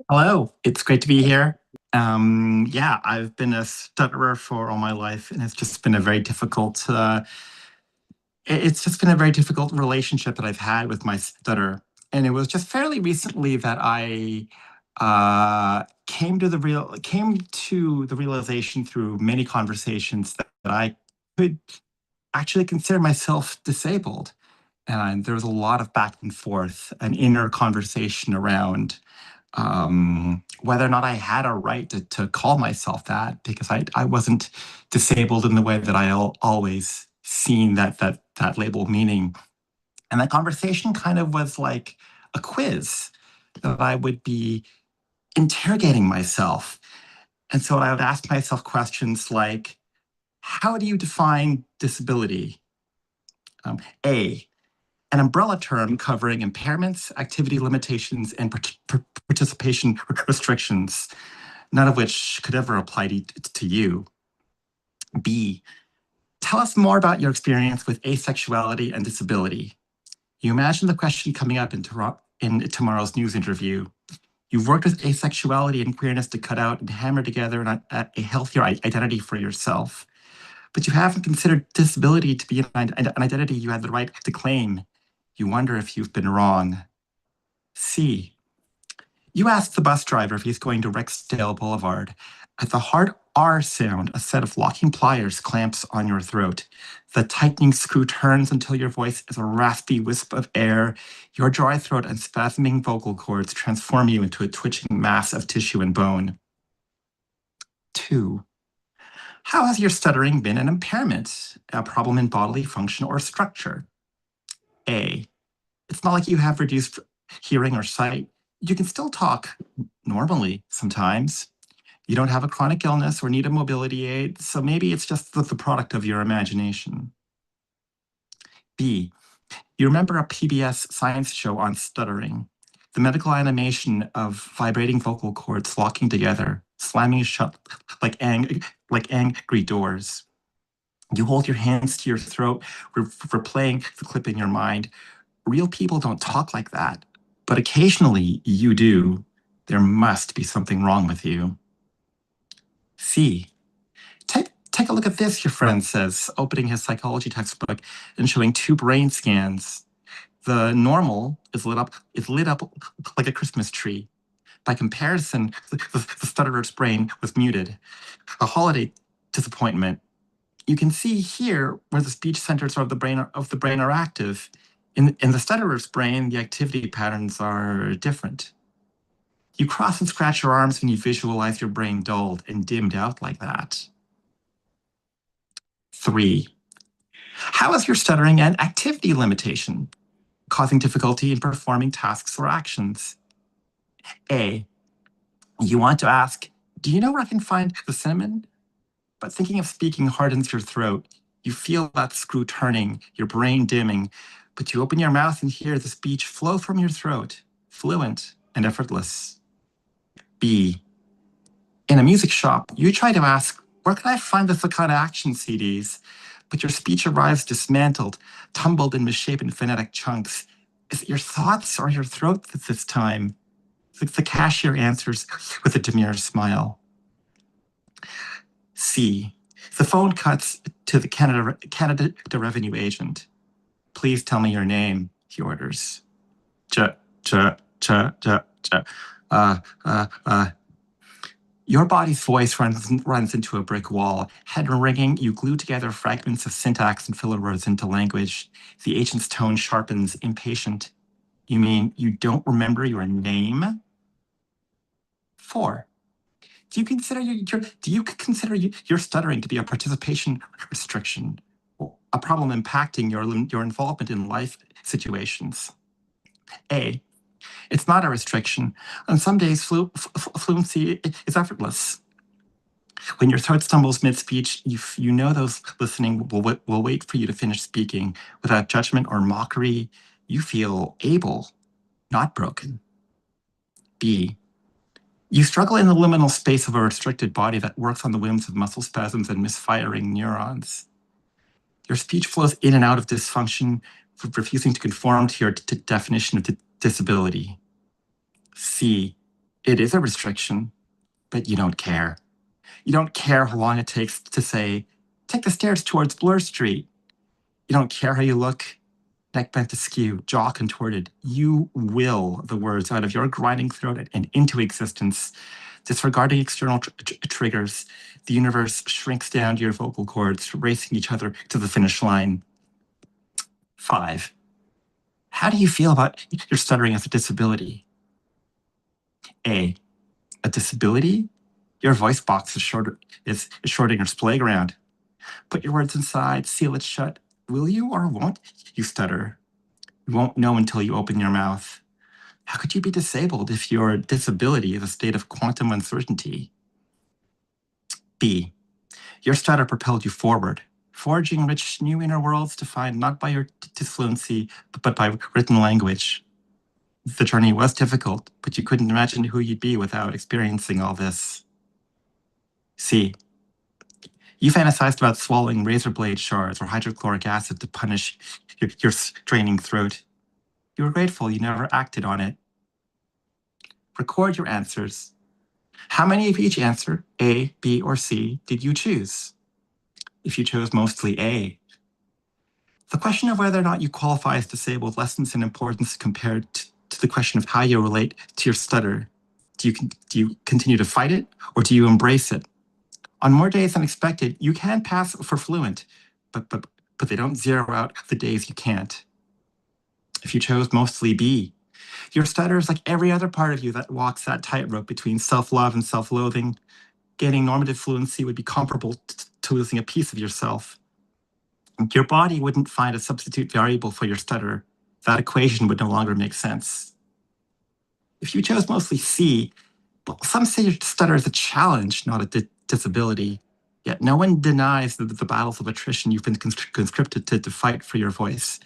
Hello, it's great to be here. Yeah, I've been a stutterer for all my life, and it's just been a very difficult relationship that I've had with my stutter. And it was just fairly recently that I came to the realization through many conversations that I could actually consider myself disabled. And there was a lot of back and forth, an inner conversation around whether or not I had a right to call myself that, because I wasn't disabled in the way that I always seen that label meaning. And that conversation kind of was like a quiz that I would be interrogating myself. And so I would ask myself questions like, how do you define disability? A, an umbrella term covering impairments, activity limitations, and participation restrictions, none of which could ever apply to you. B, tell us more about your experience with asexuality and disability. You imagine the question coming up in tomorrow's news interview. You've worked with asexuality and queerness to cut out and hammer together a healthier identity for yourself. But you haven't considered disability to be an identity you had the right to claim. You wonder if you've been wrong. C, you ask the bus driver if he's going to Rexdale Boulevard. At the hard R sound, a set of locking pliers clamps on your throat. The tightening screw turns until your voice is a raspy wisp of air. Your dry throat and spasming vocal cords transform you into a twitching mass of tissue and bone. 2, how has your stuttering been an impairment, a problem in bodily function or structure? A, it's not like you have reduced hearing or sight. You can still talk normally sometimes. You don't have a chronic illness or need a mobility aid, so maybe it's just the product of your imagination. B, you remember a PBS science show on stuttering, the medical animation of vibrating vocal cords locking together, slamming shut like angry doors. You hold your hands to your throat, replaying the clip in your mind. Real people don't talk like that, but occasionally you do. There must be something wrong with you. C, take a look at this, your friend says, opening his psychology textbook and showing 2 brain scans. The normal is lit up like a Christmas tree. By comparison, the stutterer's brain was muted. A holiday disappointment. You can see here where the speech centers of the brain are active. In the stutterer's brain, the activity patterns are different. You cross and scratch your arms when you visualize your brain dulled and dimmed out like that. 3, how is your stuttering an activity limitation, causing difficulty in performing tasks or actions? A, you want to ask, do you know where I can find the cinnamon? But thinking of speaking hardens your throat. You feel that screw turning, your brain dimming, but you open your mouth and hear the speech flow from your throat, fluent and effortless. B, in a music shop, you try to ask, where can I find the Sakata action CDs? But your speech arrives dismantled, tumbled in misshapen phonetic chunks. Is it your thoughts or your throat this time? The cashier answers with a demure smile. C, the phone cuts to the Canada revenue agent. Please tell me your name, he orders. Your body's voice runs into a brick wall. Head ringing, you glue together fragments of syntax and filler words into language. The agent's tone sharpens, impatient. You mean you don't remember your name? 4, do you consider your stuttering to be a participation restriction, a problem impacting your involvement in life situations? A, it's not a restriction. On some days, fluency is effortless. When your throat stumbles mid-speech, you know those listening will wait for you to finish speaking without judgment or mockery. You feel able, not broken. B, you struggle in the liminal space of a restricted body that works on the whims of muscle spasms and misfiring neurons. Your speech flows in and out of dysfunction, refusing to conform to your definition of disability. C, it is a restriction, but you don't care. You don't care how long it takes to say, take the stairs towards Bloor Street. You don't care how you look, neck bent askew, jaw contorted. You will the words out of your grinding throat and into existence. Disregarding external triggers, the universe shrinks down to your vocal cords, racing each other to the finish line. 5, how do you feel about your stuttering as a disability? A disability? Your voice box is shorting your playground. Put your words inside, seal it shut. Will you or won't you stutter? You won't know until you open your mouth. How could you be disabled if your disability is a state of quantum uncertainty? B. Your stutter propelled you forward, forging rich new inner worlds defined not by your disfluency, but by written language. The journey was difficult, but you couldn't imagine who you'd be without experiencing all this. C. You fantasized about swallowing razor blade shards or hydrochloric acid to punish your straining throat. You were grateful you never acted on it. Record your answers. How many of each answer, A, B, or C, did you choose? If you chose mostly A. The question of whether or not you qualify as disabled lessens in importance compared to the question of how you relate to your stutter. Do you continue to fight it, or do you embrace it? On more days than expected, you can pass for fluent, but they don't zero out the days you can't. If you chose mostly B, your stutter is like every other part of you that walks that tightrope between self-love and self-loathing. Gaining normative fluency would be comparable to losing a piece of yourself. Your body wouldn't find a substitute variable for your stutter. That equation would no longer make sense. If you chose mostly C, well, some say your stutter is a challenge, not a disability. Yet no one denies the battles of attrition you've been conscripted to fight for your voice.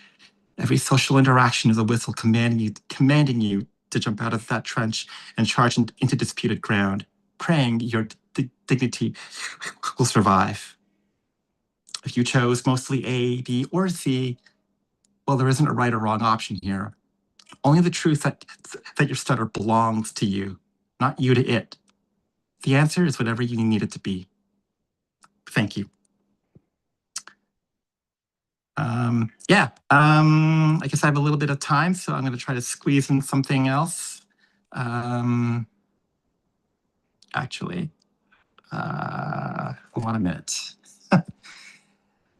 Every social interaction is a whistle commanding you to jump out of that trench and charge into disputed ground, praying your dignity will survive. If you chose mostly A, B, or C, well, there isn't a right or wrong option here. Only the truth that your stutter belongs to you, not you to it. The answer is whatever you need it to be. Thank you. I guess I have a little bit of time, so I'm going to try to squeeze in something else. Actually, hold on a minute.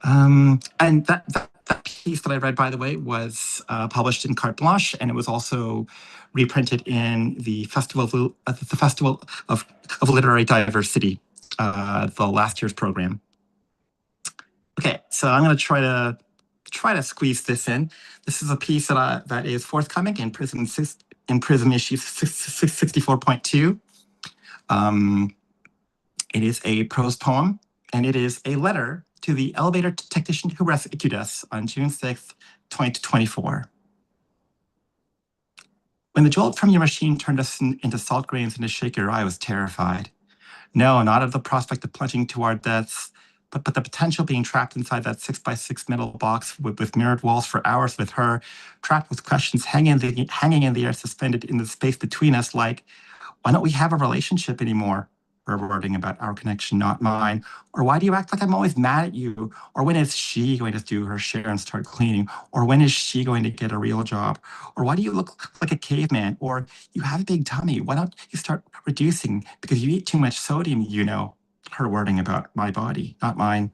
And that piece that I read, by the way, was published in Carte Blanche, and it was also reprinted in the Festival of Literary Diversity, the last year's program. Okay, so I'm going to try to squeeze this in. This is a piece that is forthcoming in Prism issue 64.2. It is a prose poem, and it is a letter to the elevator technician who rescued us on June 6th, 2024. When the jolt from your machine turned us into salt grains in a shaker, I was terrified. No, not of the prospect of plunging to our deaths, but the potential of being trapped inside that 6x6 metal box with mirrored walls for hours with her, trapped with questions hanging in the air, suspended in the space between us, like, why don't we have a relationship anymore? Her wording about our connection, not mine. Or why do you act like I'm always mad at you? Or when is she going to do her share and start cleaning? Or when is she going to get a real job? Or why do you look like a caveman? Or you have a big tummy. Why don't you start reducing because you eat too much sodium, you know? Her wording about my body, not mine.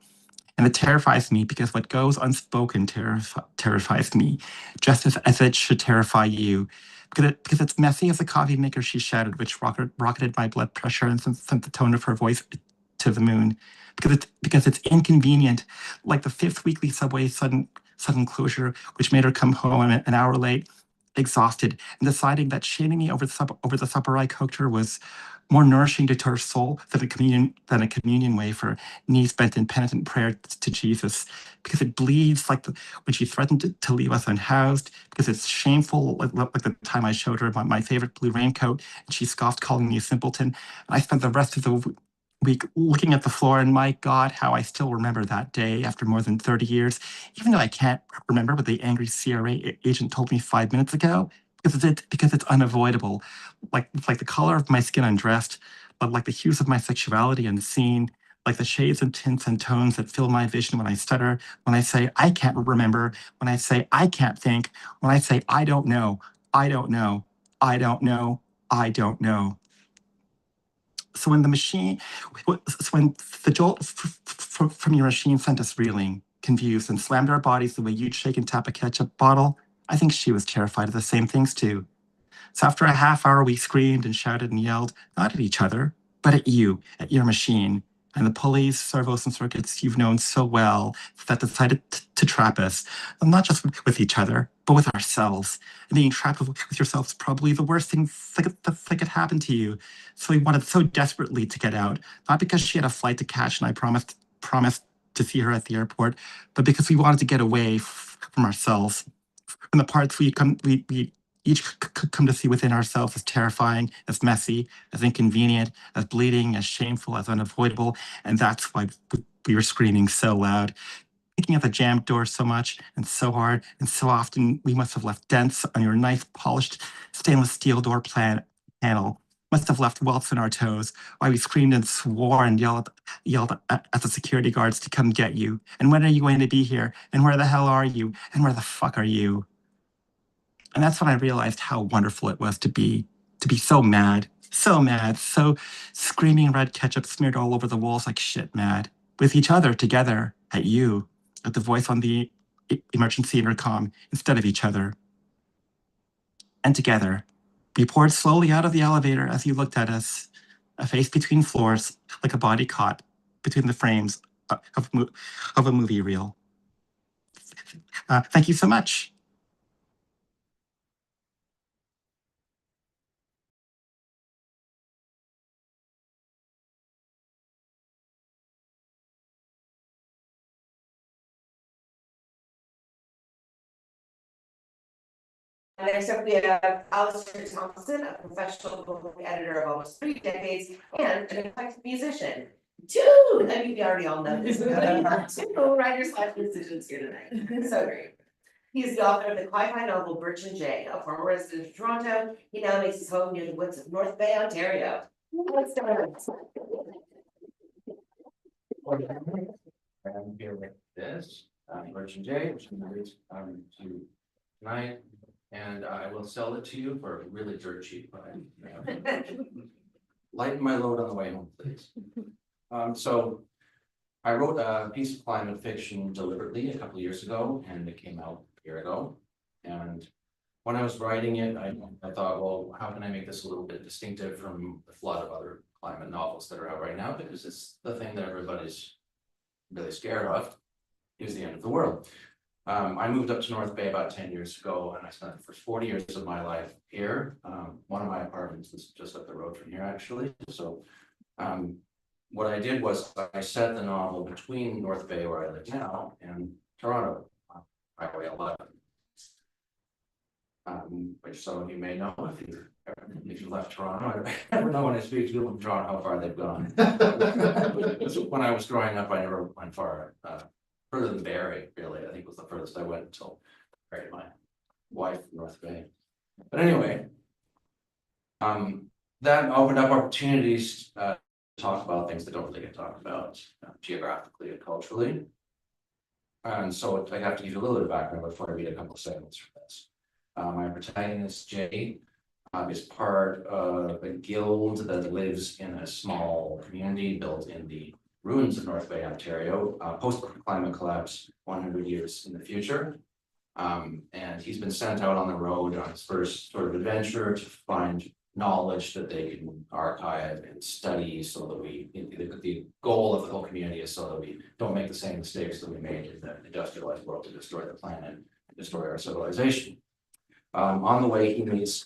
And it terrifies me because what goes unspoken terrifies me, just as it should terrify you. Because it's messy as a coffee maker, she shouted, which rocketed my blood pressure and sent the tone of her voice to the moon. Because it's inconvenient, like the 5th weekly subway sudden closure, which made her come home an hour late, exhausted, and deciding that shaming me over the supper I cooked her was more nourishing to her soul than a communion wafer, knees bent in penitent prayer to Jesus, because it bleeds like when she threatened to leave us unhoused, because it's shameful, like the time I showed her my favorite blue raincoat, and she scoffed, calling me a simpleton. And I spent the rest of the week looking at the floor, and my God, how I still remember that day after more than 30 years, even though I can't remember what the angry CRA agent told me 5 minutes ago, because it's unavoidable. Like the color of my skin undressed, but like the hues of my sexuality unseen, like the shades and tints and tones that fill my vision when I stutter, when I say I can't remember, when I say I can't think, when I say I don't know, I don't know, I don't know, I don't know. So when the jolt from your machine sent us reeling, confused, and slammed our bodies the way you'd shake and tap a ketchup bottle, I think she was terrified of the same things too. So after a half hour, we screamed and shouted and yelled, not at each other, but at you, at your machine. and the pulleys, servos, and circuits you've known so well that decided to trap us, not just with each other, but with ourselves. And being trapped with yourself is probably the worst thing that could happen to you. So we wanted so desperately to get out, not because she had a flight to catch and I promised to see her at the airport, but because we wanted to get away from ourselves, from the parts we each come to see within ourselves as terrifying, as messy, as inconvenient, as bleeding, as shameful, as unavoidable. And that's why we were screaming so loud, picking at the jammed door so much and so hard, and so often we must have left dents on your knife-polished stainless steel door panel, must have left welts in our toes, why we screamed and swore and yelled at the security guards to come get you. And when are you going to be here? And where the hell are you? And where the fuck are you? And that's when I realized how wonderful it was to be so mad, so screaming red ketchup smeared all over the walls like shit mad, with each other together, at you, at the voice on the emergency intercom instead of each other. And together, we poured slowly out of the elevator as you looked at us, a face between floors, like a body caught between the frames of a movie reel. Thank you so much. Next up, we have Alistair Thompson, a professional book editor of almost 3 decades and an eclectic musician. Two, I mean, we already all know this. 2 writers/musicians here tonight. So great. He's the author of the sci-fi novel Birch and Jay, a former resident of Toronto. He now makes his home near the woods of North Bay, Ontario. Let's start. I'm here with this, Birch and Jay, which I'm ready to tonight. And I will sell it to you for really dirt cheap, but lighten my load on the way home, please. So I wrote a piece of climate fiction deliberately a couple of years ago, and it came out a year ago. And when I was writing it, I thought, well, how can I make this a little bit distinctive from the flood of other climate novels that are out right now? Because it's the thing that everybody's really scared of, is the end of the world. I moved up to North Bay about 10 years ago, and I spent the first 40 years of my life here. One of my apartments is just up the road from here, actually. So what I did was I set the novel between North Bay, where I live now, and Toronto, Highway 11. Which some of you may know if you left Toronto. I never know when I speak to people from Toronto how far they've gone. When I was growing up, I never went far. Further than Barrie, really. I think was the furthest I went until I married my wife in North Bay. But anyway, that opened up opportunities to talk about things that don't really get talked about geographically and culturally. And so I have to give you a little bit of background before I read a couple of segments from this. My protagonist, Jay, is part of a guild that lives in a small community built in the ruins of North Bay, Ontario, post-climate collapse 100 years in the future. And he's been sent out on the road on his first sort of adventure to find knowledge that they can archive and study, so that the goal of the whole community is so that we don't make the same mistakes that we made in the industrialized world to destroy the planet and destroy our civilization. On the way, he meets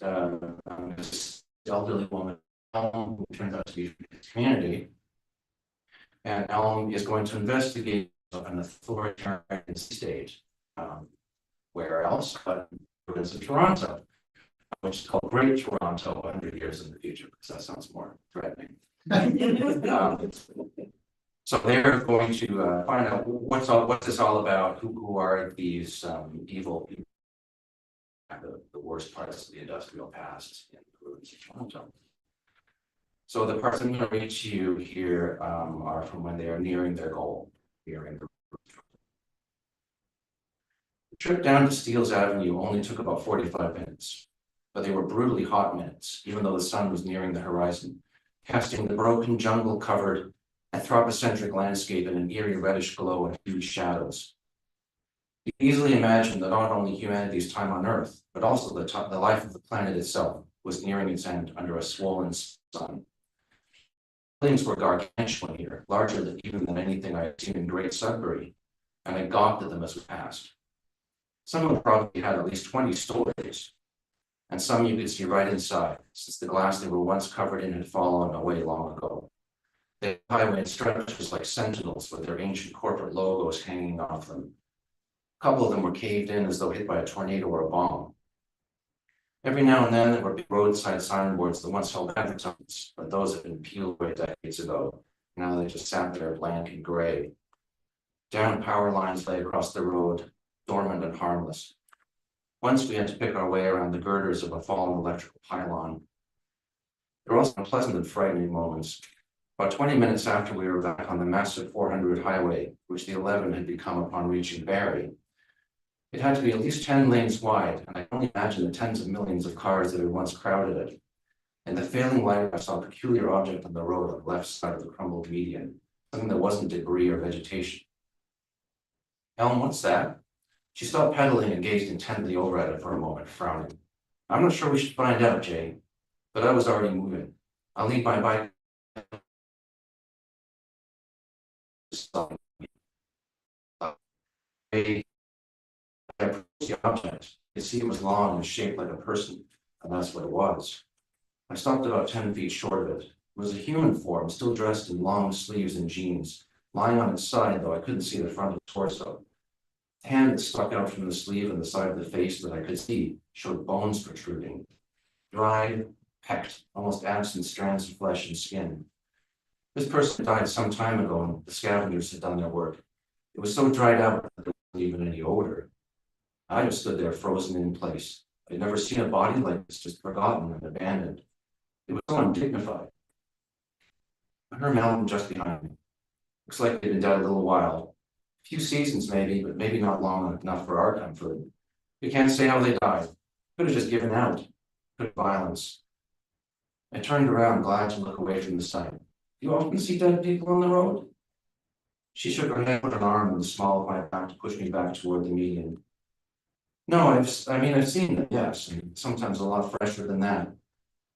this elderly woman who turns out to be from his community. And Elm is going to investigate an authoritarian state. Where else but in the province of Toronto, which is called Great Toronto 100 years in the future, because that sounds more threatening. So they're going to find out what's this all about, who are these evil people, the worst parts of the industrial past in the ruins of Toronto. So the parts I'm going to read to you here are from when they are nearing their goal, nearing the trip down to Steeles Avenue only took about 45 minutes, but they were brutally hot minutes, even though the sun was nearing the horizon, casting the broken jungle-covered anthropocentric landscape in an eerie reddish glow and huge shadows. You can easily imagine that not only humanity's time on Earth, but also the life of the planet itself was nearing its end under a swollen sun. buildings were gargantuan here, larger than even anything I had seen in Great Sudbury, and I gawked at them as we passed. Some of them probably had at least 20 stories, and some you could see right inside, since the glass they were once covered in had fallen away long ago. The highway stretches like sentinels with their ancient corporate logos hanging off them. A couple of them were caved in as though hit by a tornado or a bomb. Every now and then there were big roadside signboards that once held advertisements, but those had been peeled away decades ago. Now they just sat there blank and gray. Down power lines lay across the road, dormant and harmless. Once we had to pick our way around the girders of a fallen electrical pylon. There were also pleasant and frightening moments. About 20 minutes after we were back on the massive 400 highway, which the 11 had become upon reaching Barrie, it had to be at least 10 lanes wide, and I can only imagine the tens of millions of cars that had once crowded it. In the failing light, I saw a peculiar object on the road on the left side of the crumbled median, something that wasn't debris or vegetation. Ellen, what's that? She stopped pedaling and gazed intently over at it for a moment, frowning. I'm not sure we should find out, Jay, but I was already moving. I'll leave my bike. I approached the object. You could see it was long and shaped like a person, and that's what it was. I stopped about 10 feet short of it. It was a human form, still dressed in long sleeves and jeans, lying on its side, though I couldn't see the front of the torso. The hand that stuck out from the sleeve and the side of the face that I could see showed bones protruding. Dried, pecked, almost absent strands of flesh and skin. This person died some time ago, and the scavengers had done their work. It was so dried out that there wasn't even any odor. I just stood there frozen in place. I'd never seen a body like this, just forgotten and abandoned. It was so undignified. I heard Malcolm just behind me. Looks like they'd been dead a little while. A few seasons maybe, but maybe not long enough for our comfort. We can't say how they died. Could have just given out. Could have violence. I turned around, glad to look away from the sight. Do you often see dead people on the road? She shook her head, put an arm on the small of my back to push me back toward the median. No, I've seen them, yes, and sometimes a lot fresher than that.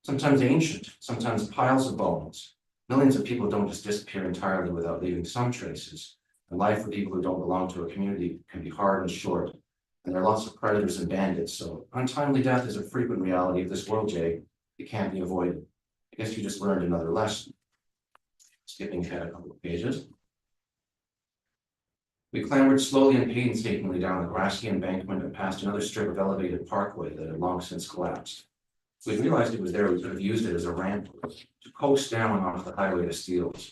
Sometimes ancient, sometimes piles of bones. Millions of people don't just disappear entirely without leaving some traces. And life for people who don't belong to a community can be hard and short. And there are lots of predators and bandits, so untimely death is a frequent reality of this world, Jay. It can't be avoided. I guess you just learned another lesson. Skipping ahead a couple of pages. We clambered slowly and painstakingly down the grassy embankment and past another strip of elevated parkway that had long since collapsed. If we'd realized it was there, we could have used it as a ramp to coast down off the highway to Steeles.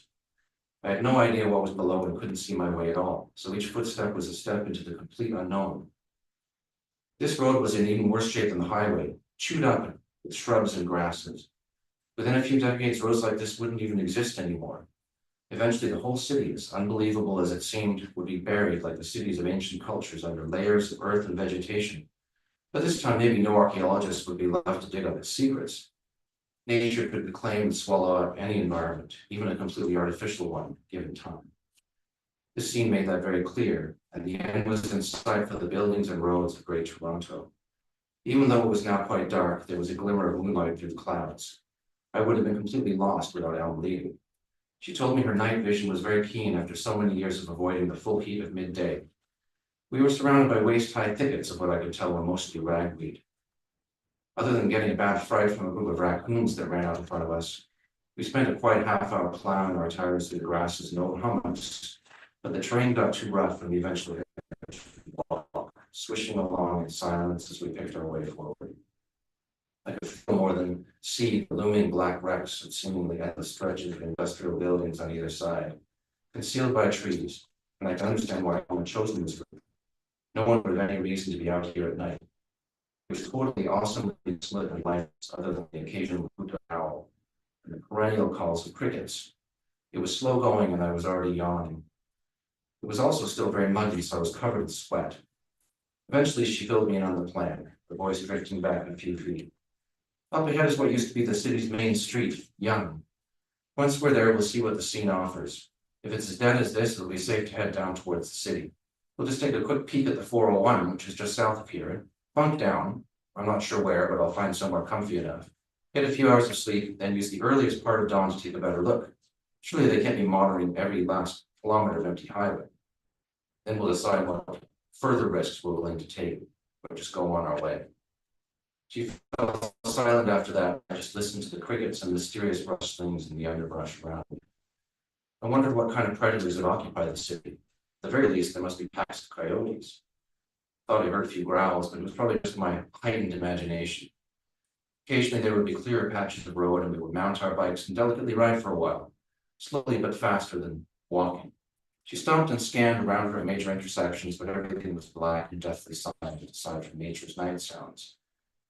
I had no idea what was below and couldn't see my way at all, so each footstep was a step into the complete unknown. This road was in even worse shape than the highway, chewed up with shrubs and grasses. Within a few decades, roads like this wouldn't even exist anymore. Eventually, the whole city, as unbelievable as it seemed, would be buried like the cities of ancient cultures under layers of earth and vegetation. But this time, maybe no archaeologists would be left to dig up its secrets. Nature could reclaim and swallow up any environment, even a completely artificial one, given time. This scene made that very clear, and the end was in sight for the buildings and roads of Great Toronto. Even though it was now quite dark, there was a glimmer of moonlight through the clouds. I would have been completely lost without Ellen leaving. She told me her night vision was very keen after so many years of avoiding the full heat of midday. We were surrounded by waist-high thickets of what I could tell were mostly ragweed. Other than getting a bad fright from a group of raccoons that ran out in front of us, we spent a quiet half-hour plowing our tires through the grasses and old hummocks, but the terrain got too rough and we eventually had to walk, swishing along in silence as we picked our way forward. I could feel more than see the looming black wrecks of seemingly endless stretches of industrial buildings on either side, concealed by trees, and I could understand why I had chosen this route. No one would have any reason to be out here at night. It was totally awesomely split in lights other than the occasional hoot of an owl and the perennial calls of crickets. It was slow going and I was already yawning. It was also still very muggy, so I was covered in sweat. Eventually she filled me in on the plan, her voice drifting back a few feet. Up ahead is what used to be the city's main street, Yonge. Once we're there, we'll see what the scene offers. If it's as dead as this, it'll be safe to head down towards the city. We'll just take a quick peek at the 401, which is just south of here, bunk down. I'm not sure where, but I'll find somewhere comfy enough. Get a few hours of sleep, then use the earliest part of dawn to take a better look. Surely they can't be monitoring every last kilometer of empty highway. Then we'll decide what further risks we're willing to take, or just go on our way. She fell silent after that. I just listened to the crickets and mysterious rustlings in the underbrush around me. I wondered what kind of predators would occupy the city. At the very least, there must be packs of coyotes. Thought I heard a few growls, but it was probably just my heightened imagination. Occasionally, there would be clearer patches of road, and we would mount our bikes and delicately ride for a while, slowly but faster than walking. She stopped and scanned around her major intersections, but everything was black and deathly silent aside from nature's night sounds.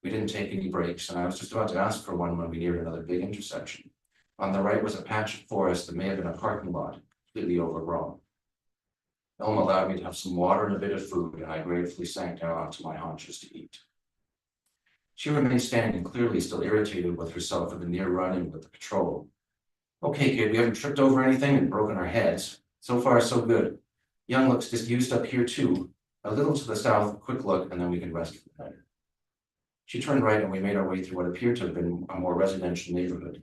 We didn't take any breaks, and I was just about to ask for one when we neared another big intersection. On the right was a patch of forest that may have been a parking lot, completely overgrown. Elm allowed me to have some water and a bit of food, and I gratefully sank down onto my haunches to eat. She remained standing, clearly still irritated with herself for the near run-in with the patrol. Okay, kid, we haven't tripped over anything and broken our heads. So far, so good. Young looks disused up here too. A little to the south, a quick look, and then we can rest for the night. She turned right and we made our way through what appeared to have been a more residential neighborhood.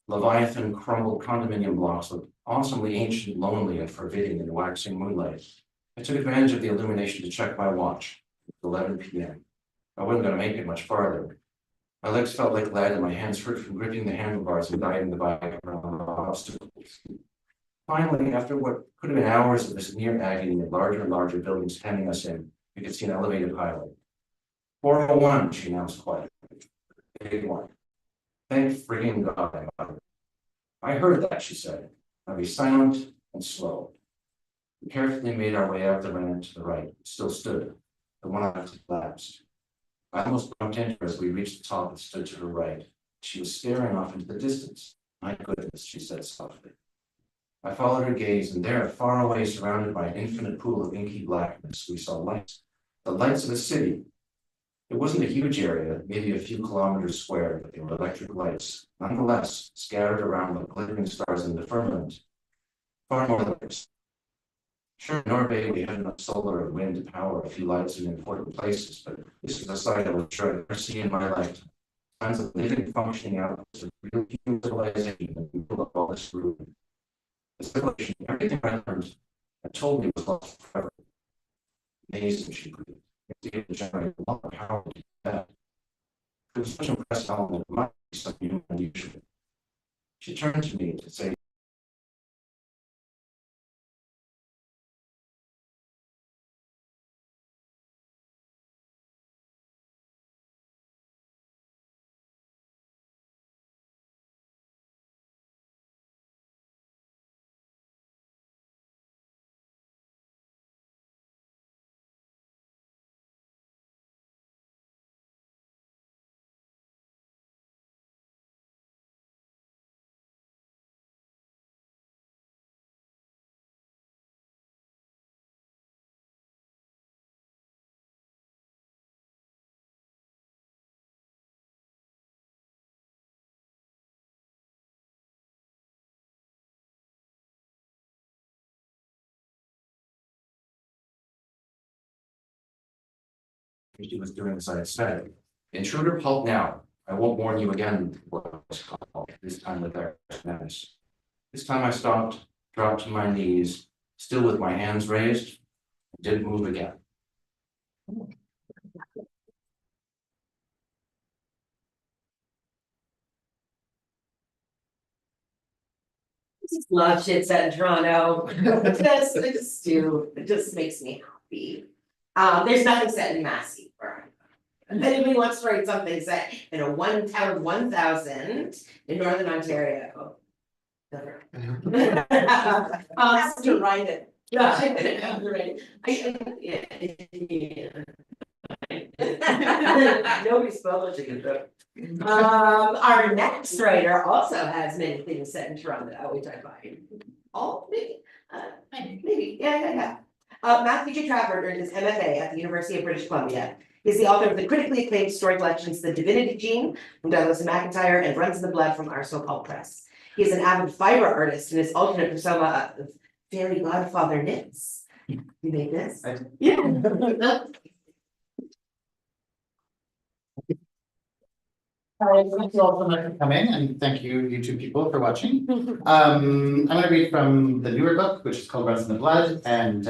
Leviathan crumbled condominium blocks looked awesomely ancient, lonely, and forbidding in the waxing moonlight. I took advantage of the illumination to check my watch. It was 11 p.m. I wasn't going to make it much farther. My legs felt like lead and my hands hurt from gripping the handlebars and guiding the bike around the obstacles. Finally, after what could have been hours of this near agony of larger and larger buildings hemming us in, we could see an elevated highway. 401, she announced quietly. Big one. Thank friggin' God, I muttered. I heard that, she said. Now be silent and slow. We carefully made our way out the ramp to the right. It still stood. The one I collapsed. I almost bumped into her as we reached the top and stood to her right. She was staring off into the distance. My goodness, she said softly. I followed her gaze, and there, far away, surrounded by an infinite pool of inky blackness, we saw lights. The lights of a city. It wasn't a huge area, maybe a few kilometers square, but they were electric lights, nonetheless, scattered around like glittering stars in the firmament. Far more lights. Sure, in Norway we had enough solar and wind to power a few lights in important places, but this is a sight I was sure I'd never see in my lifetime. Signs of living, functioning outputs of real human civilization that we built up all this room. The civilization, everything I learned and told me was lost forever. Amazing, she breathed. It's able to generate a lot of power to do that. It was such an impressive element, it might be something new and unusual. She turned to me to say, she was doing as I had said. Intruder, halt now. I won't warn you again. This time with their menace. This time I stopped, dropped to my knees, still with my hands raised, and didn't move again. Just love shit set in Toronto. I just do. It just makes me happy. There's nothing set in Massey. If anybody wants to write something set in a one town of 1,000 in Northern Ontario. Has to write it. Yeah, I have to write it. Nobody's publishing it though. Our next writer also has many things set in Toronto, which I find. All maybe, yeah. Matthew J. Trafford earned his MFA at the University of British Columbia. He's the author of the critically acclaimed story collections The Divinity Gene from Douglas and McIntyre and Runs in the Blood from Our So-Called Press. He is an avid fiber artist and his alternate persona of Fairy Godfather Knits. You made this? Yeah. Hi, thank you all so much for coming, and thank you, you two people, for watching. I'm gonna read from the newer book, which is called Runs in the Blood, and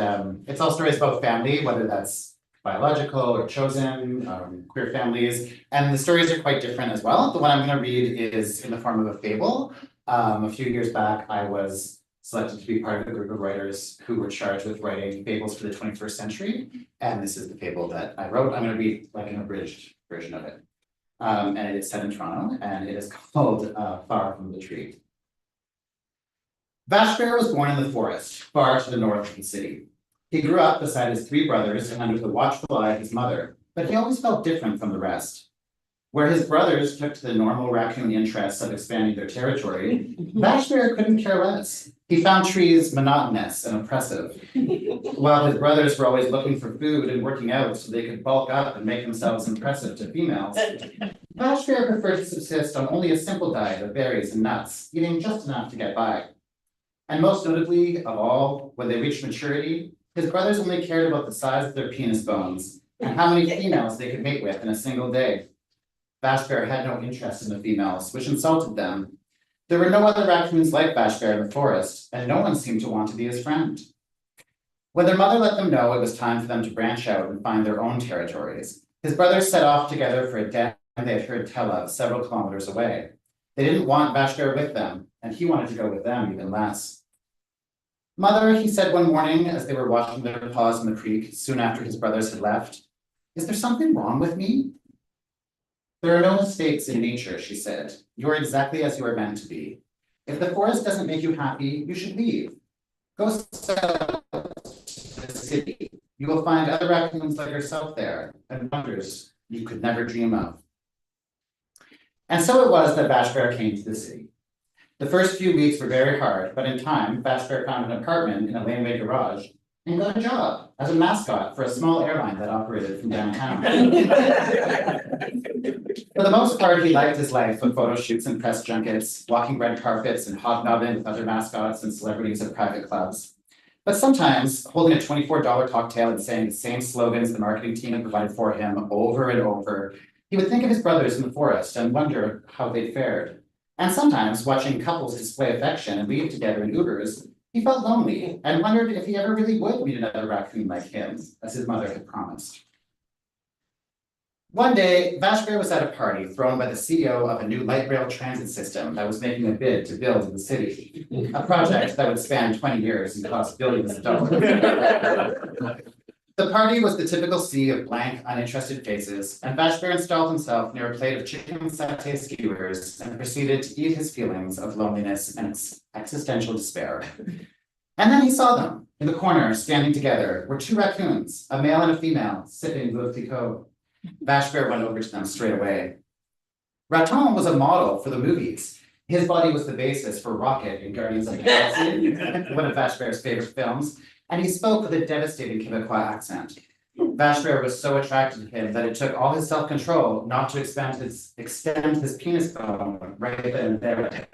it's all stories about family, whether that's biological or chosen, queer families, and the stories are quite different as well. The one I'm gonna read is in the form of a fable. A few years back, I was selected to be part of a group of writers who were charged with writing fables for the 21st century, and this is the fable that I wrote. I'm gonna read like an abridged version of it. And it is set in Toronto, and it is called Far from the Tree. Vashbear was born in the forest, far to the north of the city. He grew up beside his three brothers and under the watchful eye of his mother, but he always felt different from the rest. Where his brothers took to the normal raccoon interests of expanding their territory, Vashbear couldn't care less. He found trees monotonous and oppressive, while his brothers were always looking for food and working out so they could bulk up and make themselves impressive to females. Vashbear preferred to subsist on only a simple diet of berries and nuts, eating just enough to get by. And most notably of all, when they reached maturity, his brothers only cared about the size of their penis bones and how many females they could mate with in a single day. Vashbear had no interest in the females, which insulted them. There were no other raccoons like Vashbear in the forest, and no one seemed to want to be his friend. When their mother let them know it was time for them to branch out and find their own territories, his brothers set off together for a den they had heard tell of several kilometers away. They didn't want Vashbear with them, and he wanted to go with them even less. Mother, he said one morning as they were washing their paws in the creek soon after his brothers had left, is there something wrong with me? There are no mistakes in nature, she said. You are exactly as you are meant to be. If the forest doesn't make you happy, you should leave. Go south to the city. You will find other raccoons like yourself there, and wonders you could never dream of. And so it was that Vashbear came to the city. The first few weeks were very hard, but in time, Vashbear found an apartment in a laneway garage and got a job as a mascot for a small airline that operated from downtown. For the most part, he liked his life with photo shoots and press junkets, walking red carpets and hobnobbing with other mascots and celebrities at private clubs. But sometimes, holding a $24 cocktail and saying the same slogans the marketing team had provided for him over and over, he would think of his brothers in the forest and wonder how they fared. And sometimes, watching couples display affection and leave together in Ubers, he felt lonely and wondered if he ever really would meet another raccoon like him, as his mother had promised. One day, Vashbear was at a party thrown by the CEO of a new light rail transit system that was making a bid to build in the city, a project that would span 20 years and cost billions of dollars. The party was the typical sea of blank, uninterested faces, and Vashbear installed himself near a plate of chicken satay skewers and proceeded to eat his feelings of loneliness and existential despair. And then he saw them. In the corner, standing together, were two raccoons, a male and a female, sipping Veuve Clicquot. Vashbear went over to them straight away. Raton was a model for the movies. His body was the basis for Rocket in Guardians of the Galaxy, one of Vashbear's favorite films, and he spoke with a devastating Quebecois accent. Vashbear was so attracted to him that it took all his self-control not to extend his penis bone right then and there.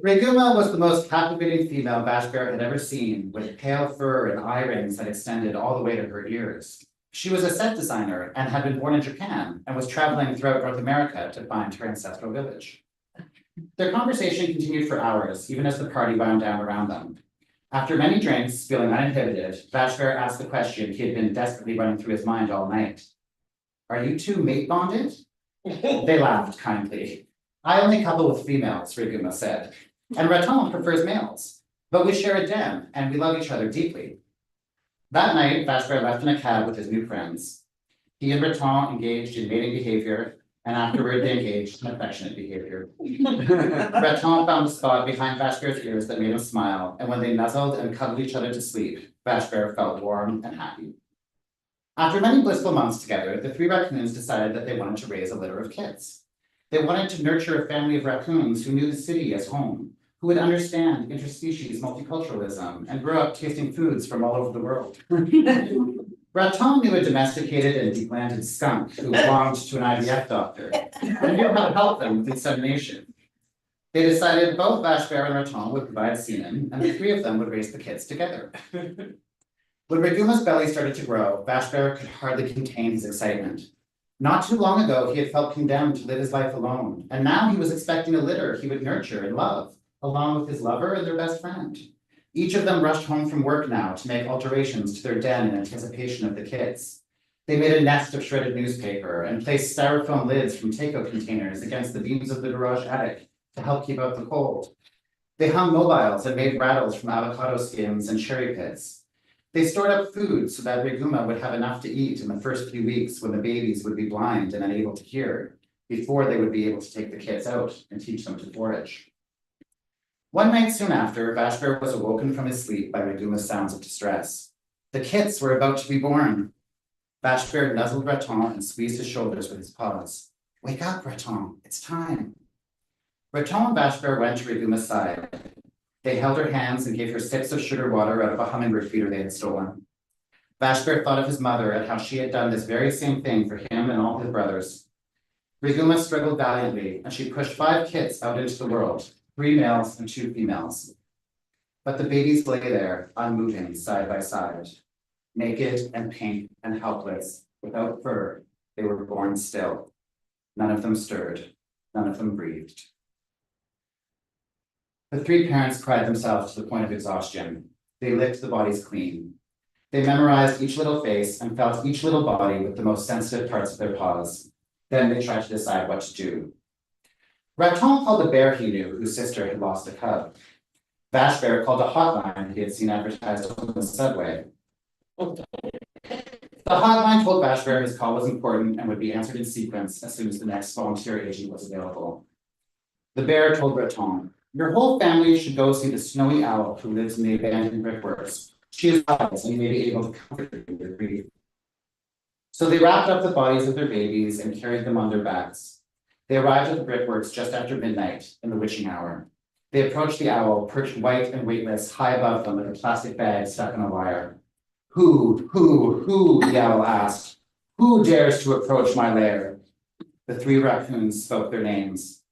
Reguma was the most captivating female Vashbear had ever seen, with pale fur and eye rings that extended all the way to her ears. She was a set designer and had been born in Japan and was traveling throughout North America to find her ancestral village. Their conversation continued for hours, even as the party wound down around them. After many drinks, feeling uninhibited, Vashbear asked the question he had been desperately running through his mind all night. Are you two mate bonded? They laughed kindly. I only couple with females, Reguma said, and Raton prefers males, but we share a den and we love each other deeply. That night, Vashbear left in a cab with his new friends. He and Raton engaged in mating behavior, and afterward they engaged in affectionate behavior. Raton found a spot behind Vashbear's ears that made him smile, and when they nuzzled and cuddled each other to sleep, Vashbear felt warm and happy. After many blissful months together, the three raccoons decided that they wanted to raise a litter of kids. They wanted to nurture a family of raccoons who knew the city as home, who would understand interspecies multiculturalism and grow up tasting foods from all over the world. Raton knew a domesticated and deglanded skunk who belonged to an IVF doctor and knew how to help them with insemination. They decided both Vashbear and Raton would provide semen, and the three of them would raise the kids together. When Reguma's belly started to grow, Vashbear could hardly contain his excitement. Not too long ago, he had felt condemned to live his life alone, and now he was expecting a litter he would nurture and love, along with his lover and their best friend. Each of them rushed home from work now to make alterations to their den in anticipation of the kids. They made a nest of shredded newspaper and placed styrofoam lids from takeout containers against the beams of the garage attic to help keep out the cold. They hung mobiles and made rattles from avocado skins and cherry pits. They stored up food so that Reguma would have enough to eat in the first few weeks when the babies would be blind and unable to hear, before they would be able to take the kids out and teach them to forage. One night soon after, Vashbear was awoken from his sleep by Reguma's sounds of distress. The kits were about to be born. Vashbear nuzzled Breton and squeezed his shoulders with his paws. Wake up, Breton, it's time. Breton and Vashbear went to Reguma's side. They held her hands and gave her sips of sugar water out of a hummingbird feeder they had stolen. Vashbear thought of his mother and how she had done this very same thing for him and all his brothers. Reguma struggled valiantly, and she pushed 5 kits out into the world, 3 males and 2 females. But the babies lay there, unmoving, side by side. Naked and pink and helpless, without fur, they were born still. None of them stirred, none of them breathed. The 3 parents cried themselves to the point of exhaustion. They licked the bodies clean. They memorized each little face and felt each little body with the most sensitive parts of their paws. Then they tried to decide what to do. Raton called a bear he knew whose sister had lost a cub. Vashbear called a hotline he had seen advertised on the subway. The hotline told Vashbear his call was important and would be answered in sequence as soon as the next volunteer agent was available. The bear told Breton, your whole family should go see the snowy owl who lives in the abandoned brickworks. She is wise and may be able to comfort you in your grief. So they wrapped up the bodies of their babies and carried them on their backs. They arrived at the brickworks just after midnight in the witching hour. They approached the owl, perched white and weightless high above them with a plastic bag stuck in a wire. Who, the owl asked. Who dares to approach my lair? The 3 raccoons spoke their names.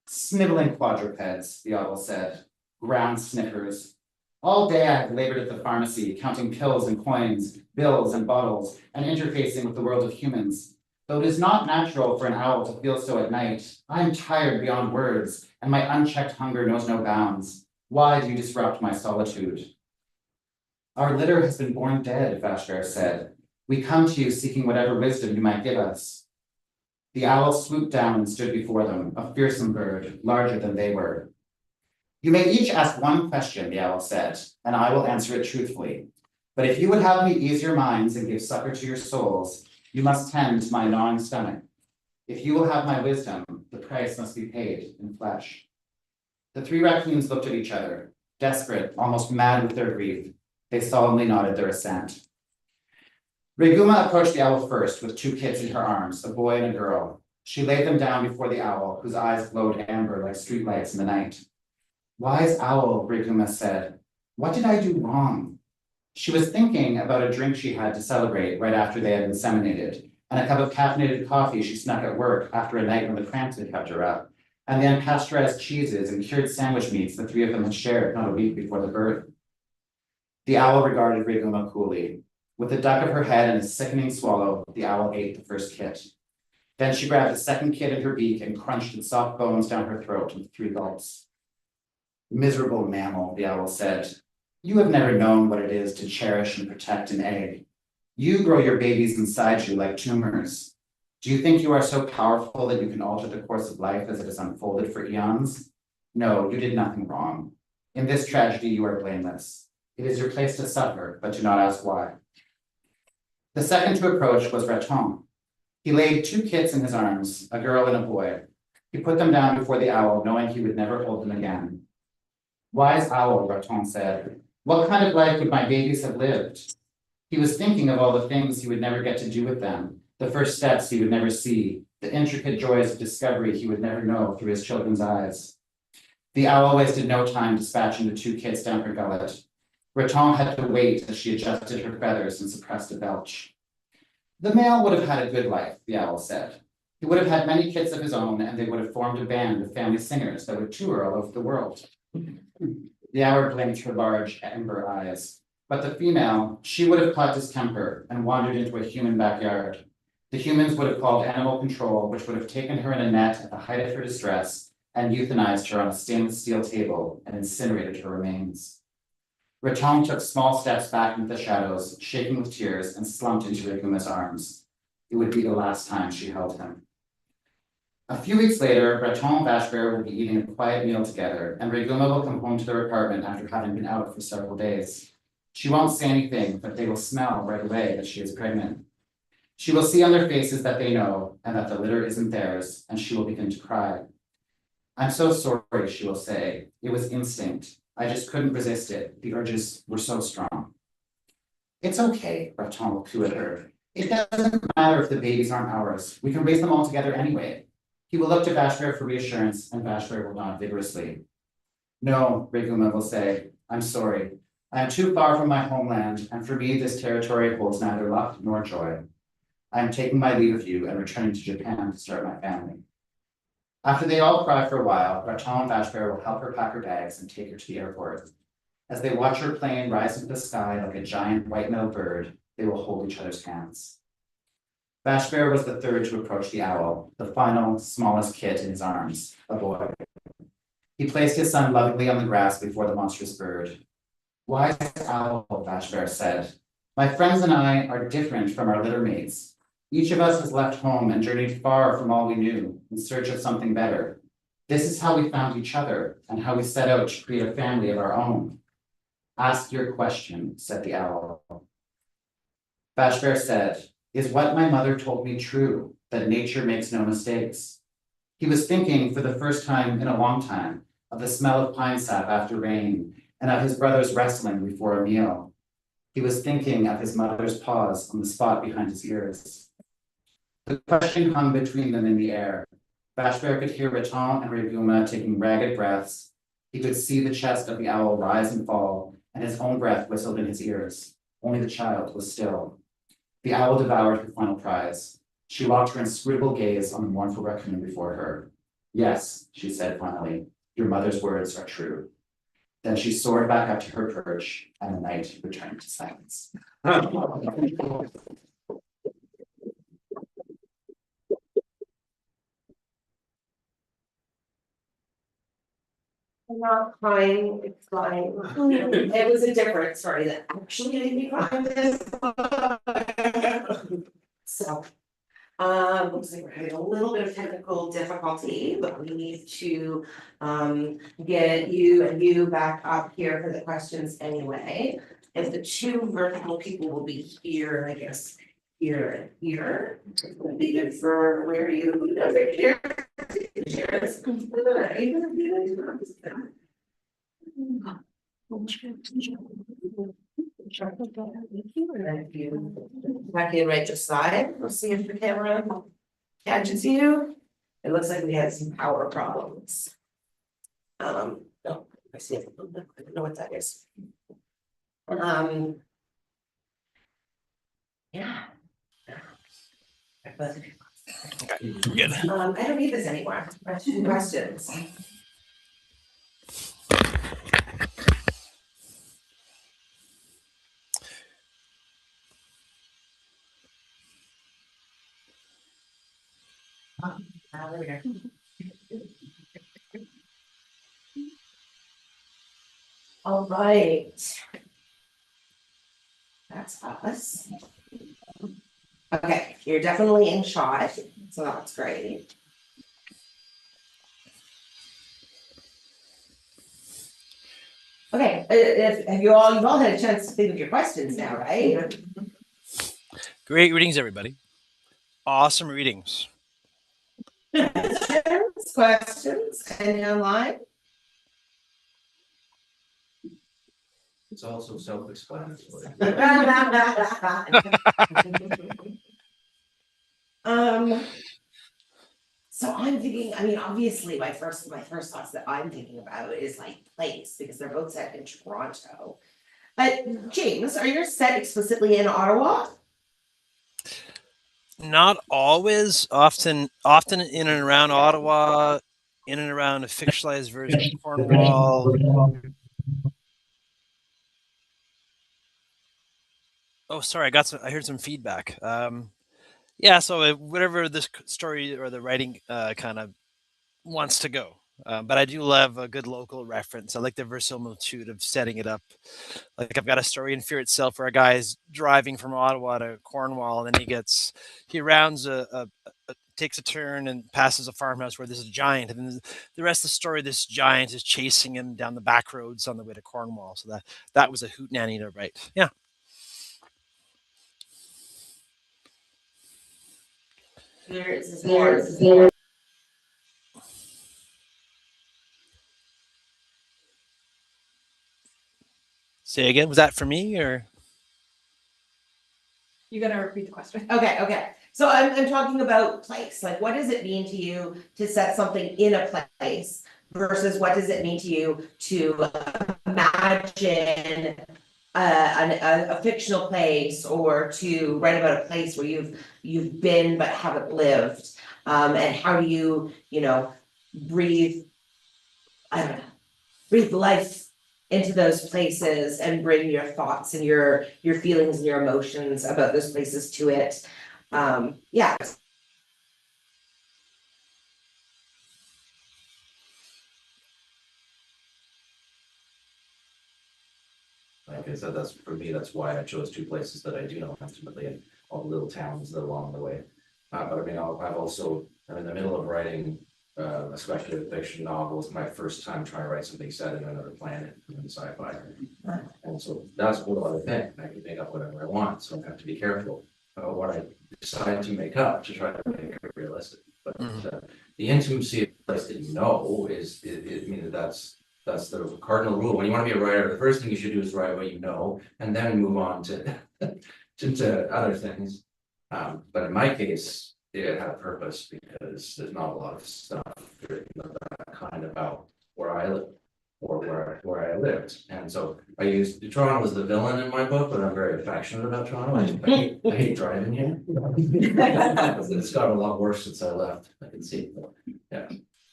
Sniveling quadrupeds, the owl said. Ground sniffers. All day I have labored at the pharmacy, counting pills and coins, bills and bottles, and interfacing with the world of humans. Though it is not natural for an owl to feel so at night, I am tired beyond words, and my unchecked hunger knows no bounds. Why do you disrupt my solitude? Our litter has been born dead, Vashbear said. We come to you seeking whatever wisdom you might give us. The owl swooped down and stood before them, a fearsome bird, larger than they were. You may each ask one question, the owl said, and I will answer it truthfully. But if you would have me ease your minds and give succor to your souls, you must tend to my gnawing stomach. If you will have my wisdom, the price must be paid in flesh. The 3 raccoons looked at each other, desperate, almost mad with their grief. They solemnly nodded their assent. Reguma approached the owl first with 2 kids in her arms, a boy and a girl. She laid them down before the owl, whose eyes glowed amber like streetlights in the night. Wise owl, Reguma said, what did I do wrong? She was thinking about a drink she had to celebrate right after they had inseminated, and a cup of caffeinated coffee she snuck at work after a night when the cramps had kept her up, and the unpasteurized cheeses and cured sandwich meats the 3 of them had shared not a week before the birth. The owl regarded Reguma coolly. With a duck of her head and a sickening swallow, the owl ate the first kit. Then she grabbed the second kit in her beak and crunched its soft bones down her throat with 3 gulps. Miserable mammal, the owl said. You have never known what it is to cherish and protect an egg. You grow your babies inside you like tumors. Do you think you are so powerful that you can alter the course of life as it has unfolded for eons? No, you did nothing wrong. In this tragedy, you are blameless. It is your place to suffer, but do not ask why. The second to approach was Raton. He laid 2 kits in his arms, a girl and a boy. He put them down before the owl, knowing he would never hold them again. Wise owl, Raton said, what kind of life would my babies have lived? He was thinking of all the things he would never get to do with them, the first steps he would never see, the intricate joys of discovery he would never know through his children's eyes. The owl wasted no time dispatching the 2 kits down her gullet. Raton had to wait as she adjusted her feathers and suppressed a belch. The male would have had a good life, the owl said. He would have had many kits of his own, and they would have formed a band of family singers that would tour all over the world. The owl blinked her large amber eyes. But the female, she would have caught distemper and wandered into a human backyard. The humans would have called animal control, which would have taken her in a net at the height of her distress and euthanized her on a stainless steel table and incinerated her remains. Raton took small steps back into the shadows, shaking with tears, and slumped into Reguma's arms. It would be the last time she held him. A few weeks later, Raton and Bashbear will be eating a quiet meal together, and Reguma will come home to their apartment after having been out for several days. She won't say anything, but they will smell right away that she is pregnant. She will see on their faces that they know, and that the litter isn't theirs, and she will begin to cry. I'm so sorry, she will say. It was instinct. I just couldn't resist it. The urges were so strong. It's okay, Raton will coo at her. It doesn't matter if the babies aren't ours. We can raise them all together anyway. He will look to Bashbear for reassurance, and Bashbear will nod vigorously. No, Reguma will say, I'm sorry. I am too far from my homeland, and for me this territory holds neither luck nor joy. I am taking my leave of you and returning to Japan to start my family. After they all cry for a while, Raton and Bashbear will help her pack her bags and take her to the airport. As they watch her plane rise into the sky like a giant white metal bird, they will hold each other's hands. Bashbear was the third to approach the owl, the final, smallest kid in his arms, a boy. He placed his son lovingly on the grass before the monstrous bird. Wise owl, Bashbear said, my friends and I are different from our litter mates. Each of us has left home and journeyed far from all we knew in search of something better. This is how we found each other and how we set out to create a family of our own. Ask your question, said the owl. Bashbear said, is what my mother told me true, that nature makes no mistakes? He was thinking for the first time in a long time of the smell of pine sap after rain and of his brothers wrestling before a meal. He was thinking of his mother's paws on the spot behind his ears. The question hung between them in the air. Bashbear could hear Raton and Reguma taking ragged breaths. He could see the chest of the owl rise and fall, and his own breath whistled in his ears. Only the child was still. The owl devoured her final prize. She locked her inscrutable gaze on the mournful raccoon before her. Yes, she said finally, your mother's words are true. Then she soared back up to her perch, and the night returned to silence. I'm not crying, it's fine. It was a different story that actually made me cry this. So, looks like we're having a little bit of technical difficulty, but we need to get you back up here for the questions anyway. If the two virtual people will be here, I guess, here and here, it would be good for where you here. Back in right just side, we'll see if the camera catches you. It looks like we had some power problems. No, I see it. I don't know what that is. Yeah. Okay, good. I don't need this anymore. Questions. There we go. All right. That's us. Okay, you're definitely in shot, so that's great. Okay, if you've all had a chance to think of your questions now, right? Great readings, everybody. Awesome readings. Questions, any online? It's also self-explanatory. So I'm thinking, I mean, obviously, my first thoughts that I'm thinking about is like place, because they're both set in Toronto. But James, are you set explicitly in Ottawa? Not always, often in and around Ottawa, in and around a fictionalized version of Cornwall. Oh, sorry, I heard some feedback. Yeah, so whatever this story or the writing kind of wants to go. But I do love a good local reference. I like the verisimilitude of setting it up. Like I've got a story in Fear Itself where a guy is driving from Ottawa to Cornwall, and then he rounds takes a turn and passes a farmhouse where there's a giant, and then the rest of the story, this giant is chasing him down the back roads on the way to Cornwall. So that was a hootenanny to write. Yeah. Say again, was that for me or? You gotta repeat the question. Okay. So I'm talking about place, like what does it mean to you to set something in a place versus what does it mean to you to imagine a fictional place or to write about a place where you've been but haven't lived, and how do you breathe, I don't know, breathe life into those places and bring your thoughts and your feelings and your emotions about those places to it. Yeah. Like I said, that's for me, that's why I chose two places that I do know intimately, and all the little towns that are along the way. But I mean, I'm in the middle of writing a speculative fiction novel. It's my first time trying to write something set in another planet in sci-fi. And so that's a whole other thing. I can make up whatever I want, so I have to be careful about what I decide to make up to try to make it realistic. But the intimacy of the place that you know is, I mean, that's the cardinal rule. When you want to be a writer, the first thing you should do is write what you know, and then move on to to other things. But in my case, it had a purpose because there's not a lot of stuff written of that kind about where I live or where I lived. And so I used Toronto as the villain in my book, but I'm very affectionate about Toronto. I hate driving here. It's gotten a lot worse since I left. I can see. Yeah,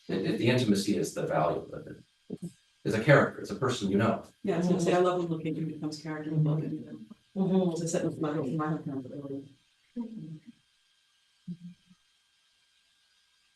the intimacy is the value of it. It's a character. It's a person you know. Yeah, I was gonna say, I love when location becomes character in book, and to set with my accountability.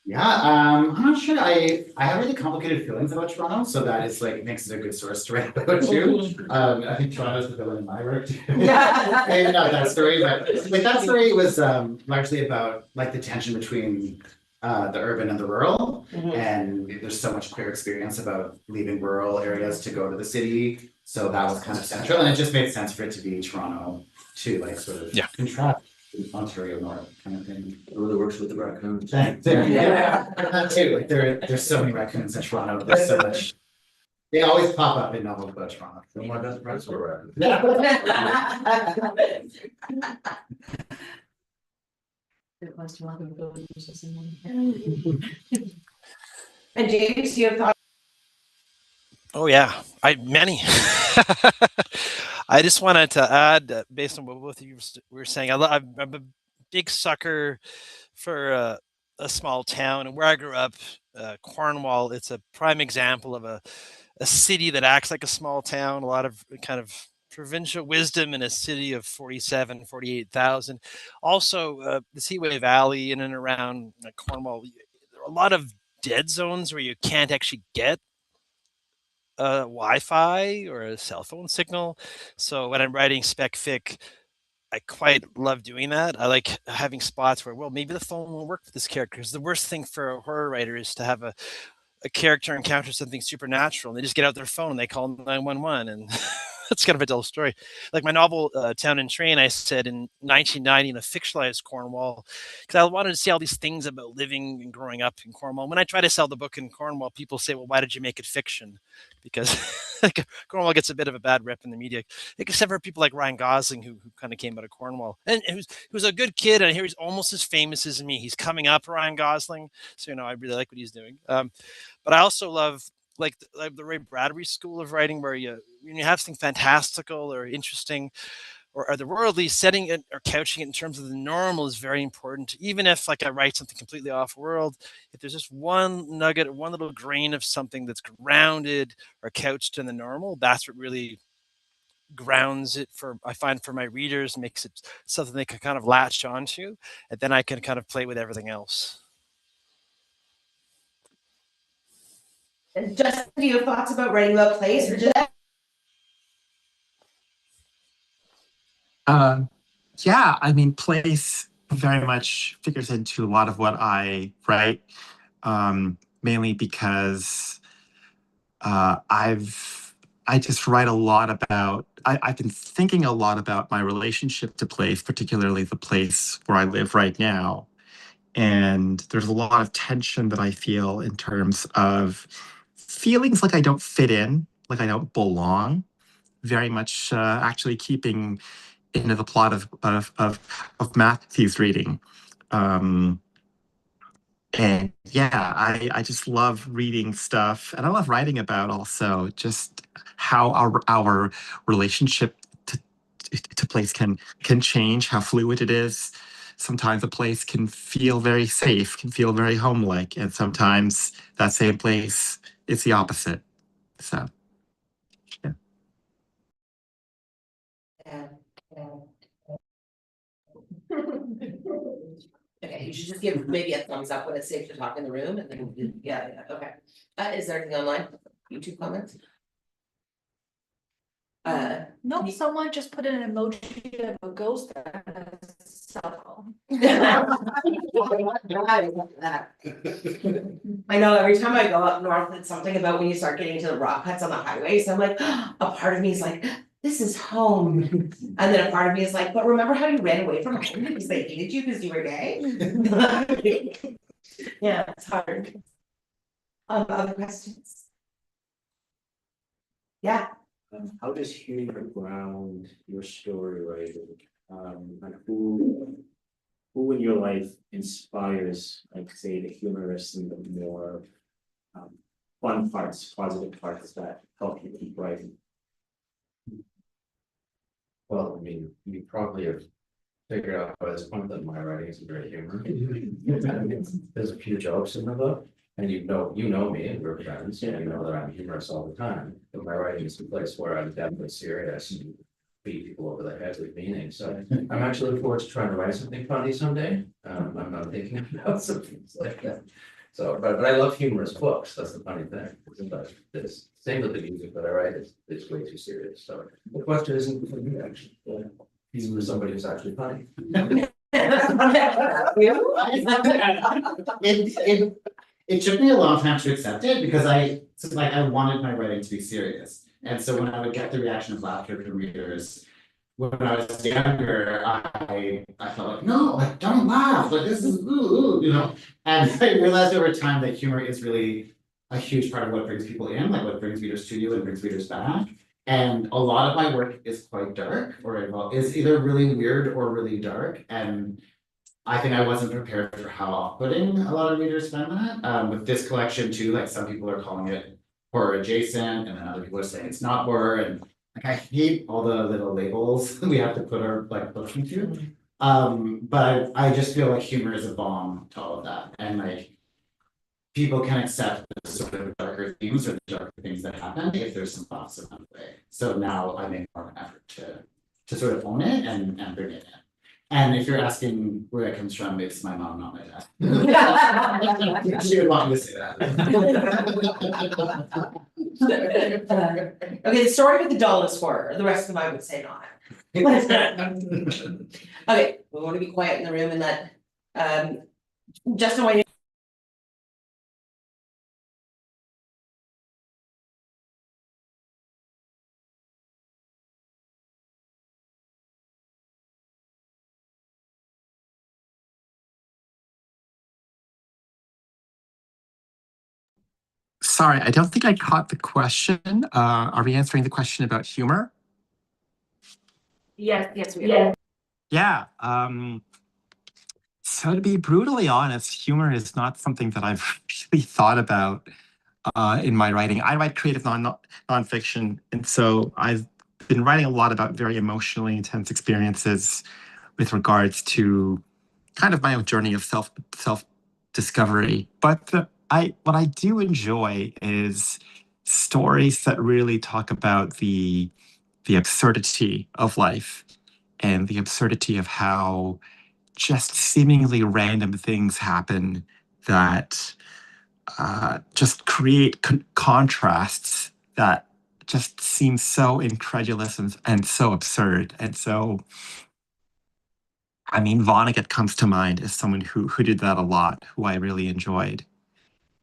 Yeah, I'm not sure. I have really complicated feelings about Toronto, so that is like makes it a good source to write about too. I think Toronto's the villain in my work too. Maybe not that story, but like that story was largely about like the tension between the urban and the rural, and there's so much queer experience about leaving rural areas to go to the city. So that was kind of central, and it just made sense for it to be Toronto to like sort of contrast Ontario North kind of thing. It really works with the raccoons. Yeah, that too. Like there's so many raccoons in Toronto. There's so much. They always pop up in novels about Toronto. Some of my best friends were raccoons. And James, you have thought. Oh yeah, many. I just wanted to add, based on what both of you were saying, I'm a big sucker for a small town, and where I grew up, Cornwall. It's a prime example of a city that acts like a small town. A lot of kind of provincial wisdom in a city of 48,000. Also, the Seaway Valley in and around Cornwall. There are a lot of dead zones where you can't actually get Wi-Fi or a cell phone signal. So when I'm writing spec fic, I quite love doing that. I like having spots where, well, maybe the phone won't work for this character. Because the worst thing for a horror writer is to have a character encounter something supernatural and they just get out their phone and they call 911, and that's kind of a dull story. Like my novel Town and Train, I said in 1990 in a fictionalized Cornwall, because I wanted to see all these things about living and growing up in Cornwall. When I try to sell the book in Cornwall, people say, well, why did you make it fiction? Because like, Cornwall gets a bit of a bad rep in the media, except for people like Ryan Gosling, who kind of came out of Cornwall, and who's a good kid, and I hear he's almost as famous as me. He's coming up, Ryan Gosling, so I really like what he's doing. But I also love like the Ray Bradbury school of writing, where when you have something fantastical or interesting or otherworldly, setting it or couching it in terms of the normal is very important. Even if like I write something completely off world, if there's just one nugget or one little grain of something that's grounded or couched in the normal, that's what really grounds it for, I find, for my readers, makes it something they can kind of latch onto, and then I can kind of play with everything else. And Justin, do you have thoughts about writing about plays or just? Yeah, I mean, place very much figures into a lot of what I write, mainly because I just write a lot about, I've been thinking a lot about my relationship to place, particularly the place where I live right now. And there's a lot of tension that I feel in terms of feelings like I don't fit in, like I don't belong, very much actually keeping into the plot of Matthew's reading. And yeah, I just love reading stuff, and I love writing about also just how our relationship to place can change, how fluid it is. Sometimes a place can feel very safe, can feel very home-like, and sometimes that same place is the opposite. So yeah. Okay, you should just give maybe a thumbs up when it's safe to talk in the room and then, yeah, okay. Is there anything online? YouTube comments? No, someone just put an emoji of a ghost at a cell phone. I know every time I go up north, it's something about when you start getting to the rock cuts on the highway, so I'm like, a part of me is like, this is home. And then a part of me is like, but remember how you ran away from home because they hated you because you were gay? Yeah, it's hard. Other questions? Yeah. How does humor ground your story writing? And who in your life inspires, like, say, the humorous and the more fun parts, positive parts that help you keep writing? Well, I mean, you probably have figured out by this point that my writing isn't very humorous. There's a few jokes in the book, and you know me, and we're friends, and you know that I'm humorous all the time. But my writing is a place where I'm definitely serious and beat people over the head with meaning. So I'm actually looking forward to trying to write something funny someday. I'm not thinking about some things like that. So, but I love humorous books. That's the funny thing. But this same with the music that I write. It's way too serious. So the question isn't for me actually. He's for somebody who's actually funny. It took me a long time to accept it because I wanted my writing to be serious. And so when I would get the reaction of laughter from readers, when I was younger, I felt like, no, like, don't laugh, like this is you know. And I realized over time that humor is really a huge part of what brings people in, like what brings readers to you and brings readers back. And a lot of my work is quite dark, or is either really weird or really dark. And I think I wasn't prepared for how off-putting a lot of readers found that. With this collection too, like some people are calling it horror adjacent, and then other people are saying it's not horror. And like I hate all the little labels we have to put our like books into. But I just feel like humor is a balm to all of that, and like people can accept the sort of darker themes or the darker things that happen if there's some thoughts around the way. So now I make more of an effort to sort of own it and bring it in. And if you're asking where it comes from, it's my mom, not my dad. She would want me to say that. Okay, the story with the doll is horror, the rest of them I would say not. Okay, we want to be quiet in the room and let Justin, why Sorry, I don't think I caught the question. Are we answering the question about humor? Yes, we are. Yeah. So to be brutally honest, humor is not something that I've really thought about in my writing. I write creative nonfiction, and so I've been writing a lot about very emotionally intense experiences with regards to kind of my own journey of self discovery. But what I do enjoy is stories that really talk about the the absurdity of life and the absurdity of how just seemingly random things happen that just create contrasts that just seem so incredulous and so absurd. And so, I mean, Vonnegut comes to mind as someone who did that a lot, who I really enjoyed.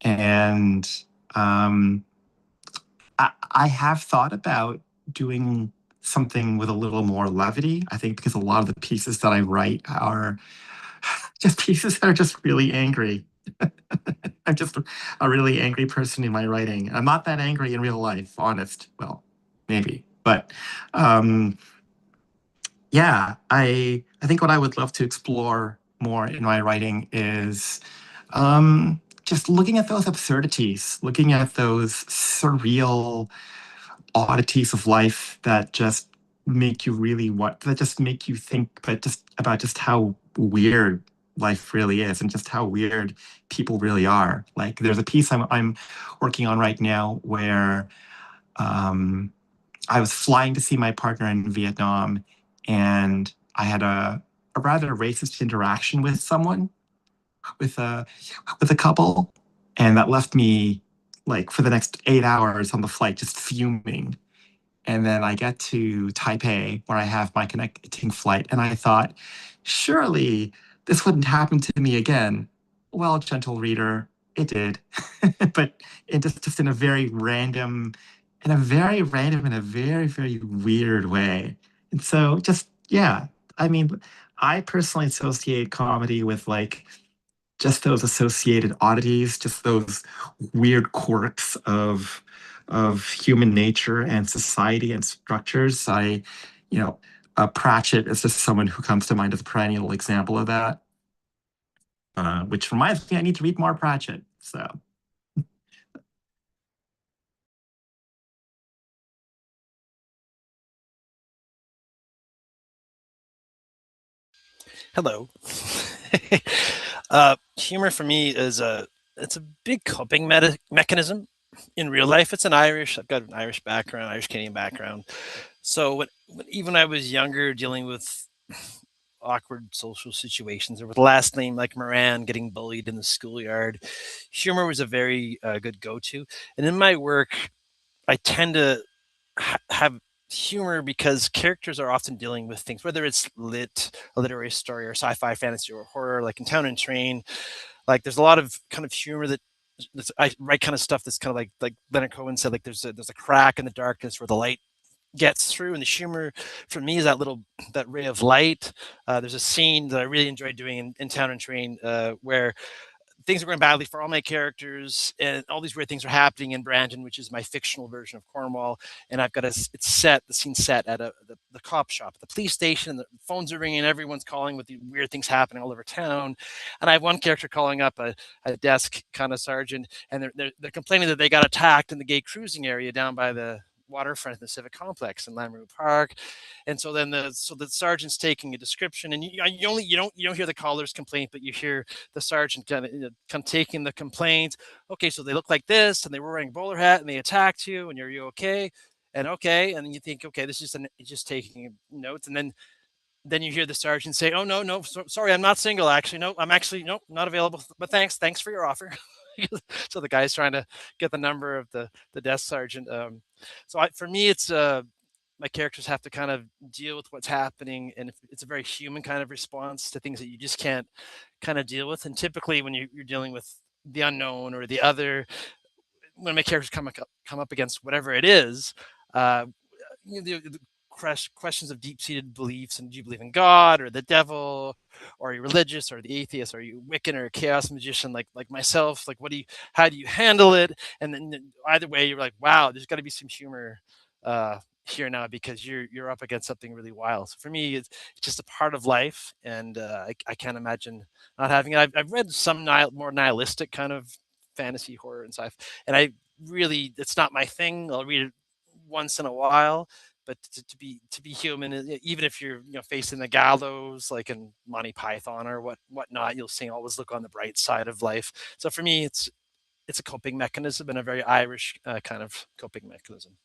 And I have thought about doing something with a little more levity. I think because a lot of the pieces that I write are just pieces that are just really angry. I'm just a really angry person in my writing. I'm not that angry in real life, honest. Well, maybe, but yeah, I think what I would love to explore more in my writing is just looking at those absurdities, looking at those surreal oddities of life that just make you really that just make you think, but just about just how weird life really is and just how weird people really are. Like there's a piece I'm working on right now where I was flying to see my partner in Vietnam, and I had a rather racist interaction with someone, with a couple, and that left me like for the next 8 hours on the flight just fuming. And then I get to Taipei where I have my connecting flight, and I thought, surely this wouldn't happen to me again. Well, gentle reader, it did, but it just in a very random, in a very, very weird way. And so just, yeah, I mean, I personally associate comedy with like just those associated oddities, just those weird quirks of human nature and society and structures. You know, Pratchett is just someone who comes to mind as a perennial example of that, which reminds me I need to read more Pratchett. So. Hello. Humor for me is it's a big coping mechanism in real life. I've got an Irish background, Irish Canadian background. So even I was younger, dealing with awkward social situations, or with a last name like Moran, getting bullied in the schoolyard, humor was a very good go-to. And in my work, I tend to have humor because characters are often dealing with things, whether it's a literary story, or sci-fi, fantasy, or horror. Like in Town and Train, like there's a lot of kind of humor I write kind of stuff that's kind of like Leonard Cohen said, like there's a crack in the darkness where the light gets through, and the humor for me is that ray of light. There's a scene that I really enjoyed doing in Town and Train, where things are going badly for all my characters, and all these weird things are happening in Brandon, which is my fictional version of Cornwall. And I've got the scene set at the cop shop, the police station. The phones are ringing, everyone's calling with the weird things happening all over town. And I have one character calling up a desk kind of sergeant, and they're complaining that they got attacked in the gay cruising area down by the waterfront in the civic complex in Lamoureux Park. And so then the sergeant's taking a description, and you don't hear the caller's complaint, but you hear the sergeant kind of taking the complaint. Okay, so they look like this, and they were wearing a bowler hat, and they attacked you, and you okay? And okay, and then you think, okay, this is just taking notes, and then you hear the sergeant say, "Oh no, sorry, I'm not single. Actually, no, I'm actually not available. But thanks for your offer." So the guy's trying to get the number of the desk sergeant. For me, it's my characters have to kind of deal with what's happening, and it's a very human kind of response to things that you just can't kind of deal with. And typically, when you're dealing with the unknown or the other, when my characters come up against whatever it is, uh, the questions of deep-seated beliefs, and do you believe in God or the devil, or are you religious or the atheist, or are you Wiccan or a chaos magician like myself? Like, how do you handle it? And then either way, you're like, wow, there's got to be some humor here now, because you're up against something really wild. So for me, it's just a part of life, and I can't imagine not having it. I've read some more nihilistic kind of fantasy, horror, and sci-fi, and it's not my thing. I'll read it once in a while, but to be human, even if you're facing the gallows like in Monty Python or whatnot, you'll always look on the bright side of life. So for me, it's a coping mechanism, and a very Irish kind of coping mechanism.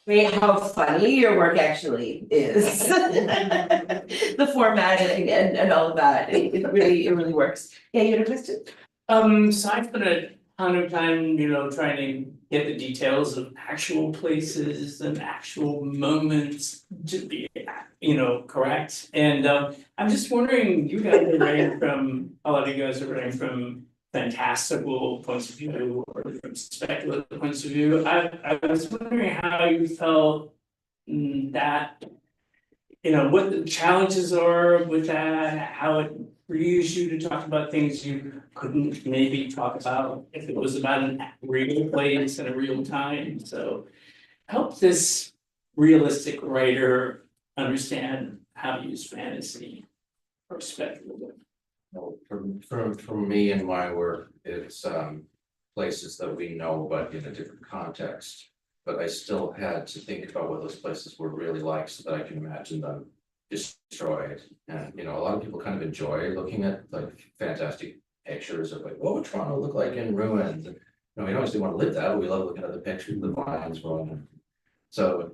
Rate how funny your work actually is. The formatting and all of that, it really works. Yeah, you had a question? So I spent a ton of time, trying to get the details of actual places and actual moments to be, correct. And I'm just wondering, you guys are writing from, a lot of you guys are writing from fantastical points of view or from speculative points of view. I was wondering how you felt that, what the challenges are with that, how it frees you to talk about things you couldn't maybe talk about if it was about a real place and a real time. So help this realistic writer understand how to use fantasy or speculative. No, for me and my work, it's places that we know, but in a different context. But I still had to think about what those places were really like so that I can imagine them destroyed. And a lot of people kind of enjoy looking at like fantastic pictures of like, what would Toronto look like in ruins? And, we don't actually want to live that, but we love looking at the pictures of the vines growing. So,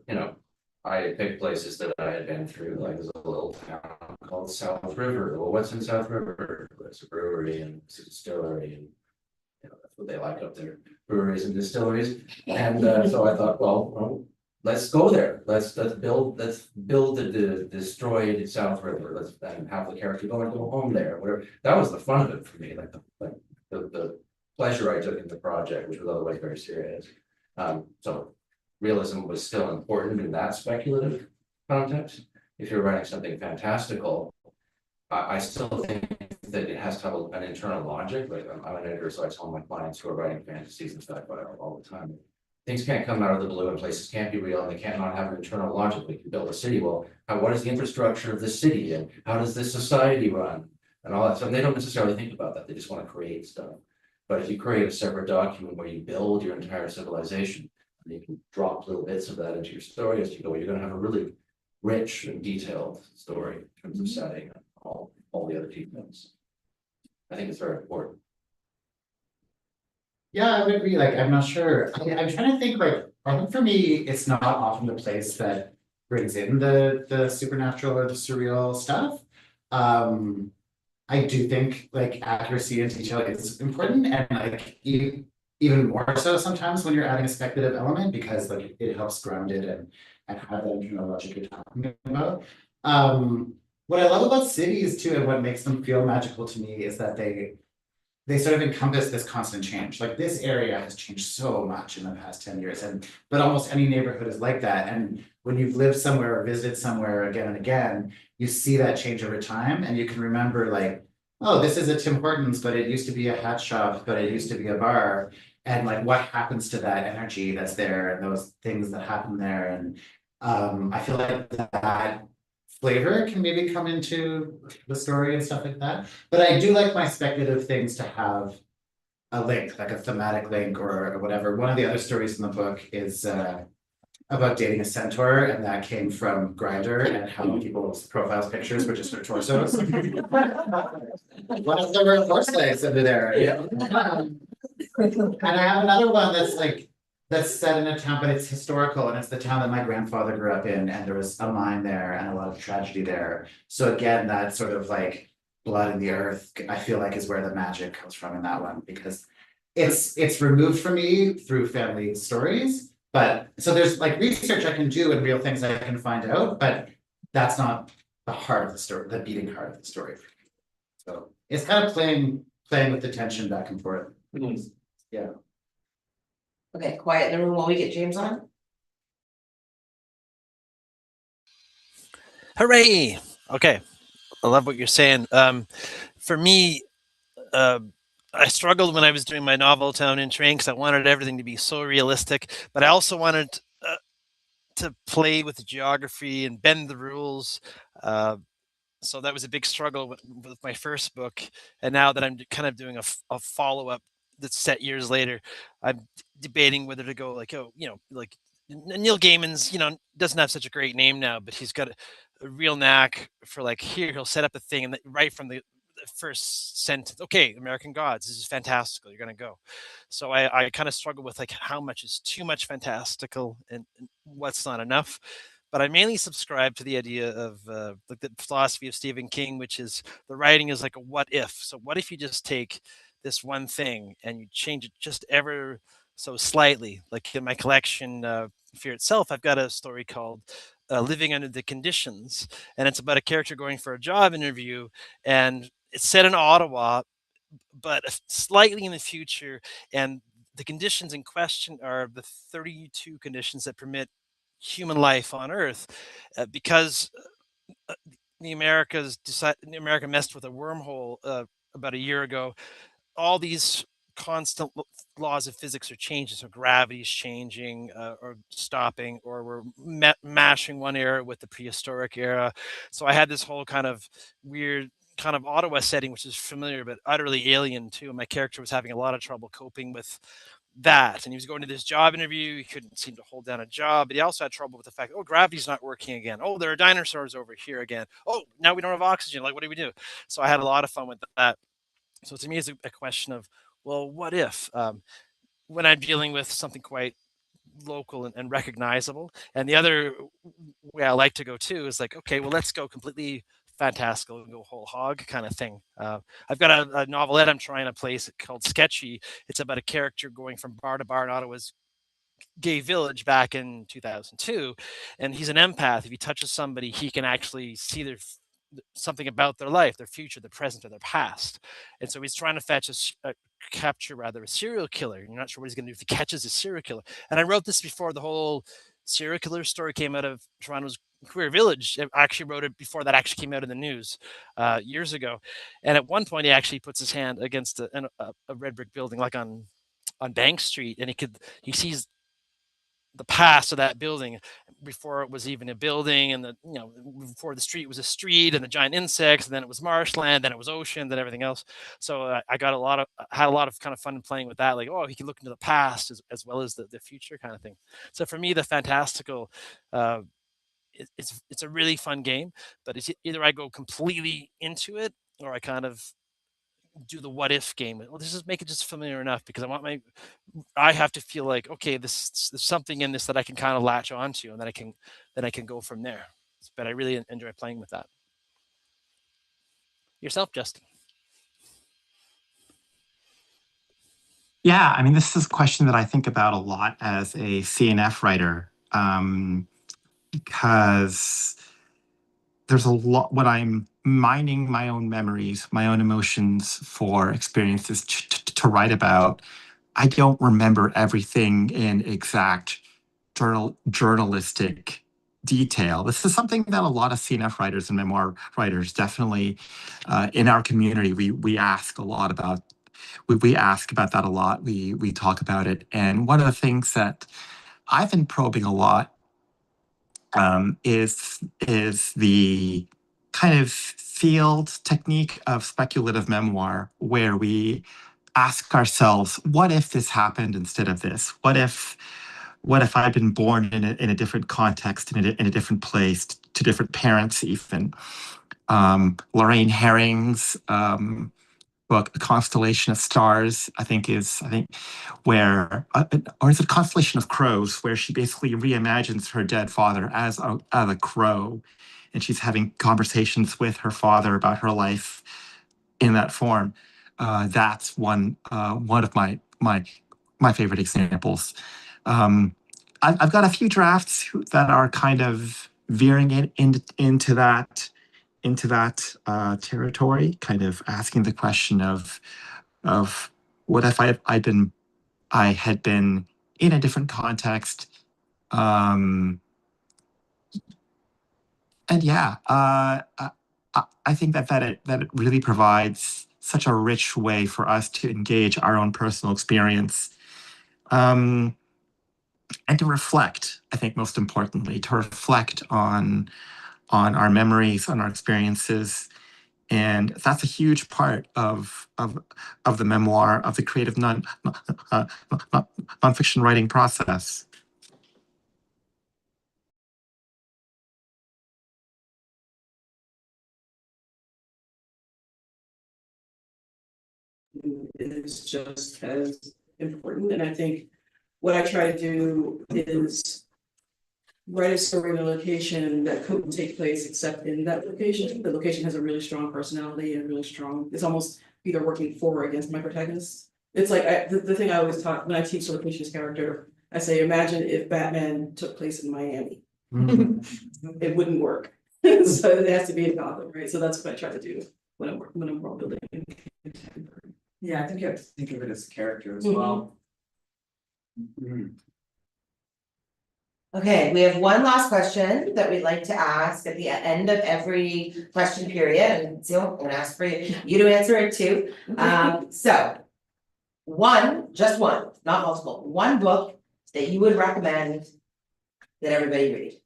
I picked places that I had been through, like there's a little town called South River. Well, what's in South River? There's a brewery and it's a distillery, and that's what they like up there, breweries and distilleries. And so I thought, well, let's go there. Let's build the destroyed South River. Let's then have the character go home there. Whatever. That was the fun of it for me, like the pleasure I took in the project, which was otherwise very serious. So realism was still important in that speculative context. If you're writing something fantastical, I still think that it has to have an internal logic. Like I'm an editor, so I tell my clients who are writing fantasies and stuff all the time. Things can't come out of the blue and places can't be real and they can't not have an internal logic. We can build a city. Well, what is the infrastructure of this city and how does this society run and all that stuff? And they don't necessarily think about that. They just want to create stuff. But if you create a separate document where you build your entire civilization, and you can drop little bits of that into your story as you go, you're going to have a really rich and detailed story in terms of setting and all the other details. I think it's very important. Yeah, I would agree. Like, I'm not sure. I'm trying to think. Like, I think for me, it's not often the place that brings in the supernatural or the surreal stuff. I do think like accuracy and detail is important, and like even more so sometimes when you're adding a speculative element because like it helps ground it and have that internal logic you're talking about. What I love about cities too, and what makes them feel magical to me is that they sort of encompass this constant change. Like this area has changed so much in the past 10 years, but almost any neighborhood is like that. And when you've lived somewhere or visited somewhere again and again, you see that change over time, and you can remember like, oh, this is a Tim Hortons, but it used to be a hat shop, but it used to be a bar. And like what happens to that energy that's there and those things that happen there. And I feel like that flavor can maybe come into the story and stuff like that. But I do like my speculative things to have a link, like a thematic link or whatever. One of the other stories in the book is about dating a centaur, and that came from Grindr and how people's profiles pictures were just their torsos. One of them were horse legs under there. Yeah. And I have another one that's set in a town, but it's historical, and it's the town that my grandfather grew up in, and there was a mine there and a lot of tragedy there. So again, that sort of like blood in the earth, I feel like is where the magic comes from in that one, because it's removed from me through family stories. But so there's like research I can do and real things I can find out, but that's not the heart of the story, the beating heart of the story. So it's kind of playing with the tension back and forth. Yeah. Okay, quiet in the room while we get James on. Hooray! Okay, I love what you're saying. For me, I struggled when I was doing my novel Town in Train because I wanted everything to be so realistic, but I also wanted to play with the geography and bend the rules. So that was a big struggle with my first book. And now that I'm kind of doing a follow-up that's set years later, I'm debating whether to go like, like Neil Gaiman's, doesn't have such a great name now, but he's got a real knack for like, here, he'll set up a thing and right from the the first sentence. Okay, American Gods, this is fantastical. You're gonna go. So I kind of struggle with like how much is too much fantastical and what's not enough. But I mainly subscribe to the idea of like the philosophy of Stephen King, which is the writing is like a what if. So what if you just take this one thing and you change it just ever so slightly? Like in my collection, Fear Itself, I've got a story called Living Under the Conditions, and it's about a character going for a job interview, and it's set in Ottawa, but slightly in the future, and the conditions in question are the 32 conditions that permit human life on Earth, because uh, America messed with a wormhole about a year ago. All these constant laws of physics are changing. So gravity's changing or stopping, or we're mashing one era with the prehistoric era. So I had this whole kind of weird kind of Ottawa setting, which is familiar but utterly alien too. My character was having a lot of trouble coping with that, and he was going to this job interview. He couldn't seem to hold down a job, but he also had trouble with the fact, oh, gravity's not working again. Oh, there are dinosaurs over here again. Oh, now we don't have oxygen. Like, what do we do? So I had a lot of fun with that. So to me, it's a question of, well, what if when I'm dealing with something quite local and recognizable? And the other way I like to go too is like, okay, well, let's go completely fantastical and go whole hog kind of thing. I've got a novelette I'm trying to place called Sketchy. It's about a character going from bar to bar in Ottawa's gay village back in 2002, and he's an empath. If he touches somebody, he can actually see something about their life, their future, their present, or their past. And so he's trying to capture rather a serial killer. You're not sure what he's going to do if he catches a serial killer. And I wrote this before the whole serial killer story came out of Toronto's queer village. I actually wrote it before that actually came out in the news years ago. And at one point, he actually puts his hand against a red brick building, like on Bank Street, and he sees the past of that building before it was even a building, and before the street was a street and the giant insects, and then it was marshland, then it was ocean, then everything else. So I had a lot of kind of fun playing with that, like, oh, he can look into the past as well as the future kind of thing. So for me, the fantastical, it's a really fun game, but it's either I go completely into it or I kind of do the what if game. Well, this is make it just familiar enough, because I have to feel like, okay, there's something in this that I can kind of latch onto, and then I can go from there. But I really enjoy playing with that. Yourself, Justin? Yeah, I mean, this is a question that I think about a lot as a CNF writer, because there's a lot when I'm mining my own memories, my own emotions for experiences to write about. I don't remember everything in exact journalistic detail. This is something that a lot of CNF writers and memoir writers definitely in our community we ask a lot about. We ask about that a lot. We talk about it, and one of the things that I've been probing a lot is the kind of field technique of speculative memoir, where we ask ourselves, what if this happened instead of this? What if I'd been born in a different context, in a different place, to different parents even? Lorraine Herring's book, A Constellation of Stars, I think, where, or is it Constellation of Crows, where she basically reimagines her dead father as a crow, and she's having conversations with her father about her life in that form. That's one of my favorite examples. I've got a few drafts that are kind of veering into that territory, kind of asking the question of what if I had been in a different context. And yeah, I think that it really provides such a rich way for us to engage our own personal experience, and to reflect. I think most importantly, to reflect on our memories, on our experiences. And that's a huge part of the memoir, of the creative nonfiction writing process. is just as important, and I think what I try to do is write a story in a location that couldn't take place except in that location. The location has a really strong personality and really strong, it's almost either working for or against my protagonist. It's like, the thing I always talk, when I teach the location's character, I say, imagine if Batman took place in Miami. It wouldn't work. So it has to be in Gotham, right? So that's what I try to do when I'm world building. Yeah, I think you have to think of it as a character as Mhm. well. Okay, we have one last question that we'd like to ask at the end of every question period, and so I'm gonna ask for you to answer it too. So. Just one, not multiple, one book that you would recommend that everybody read.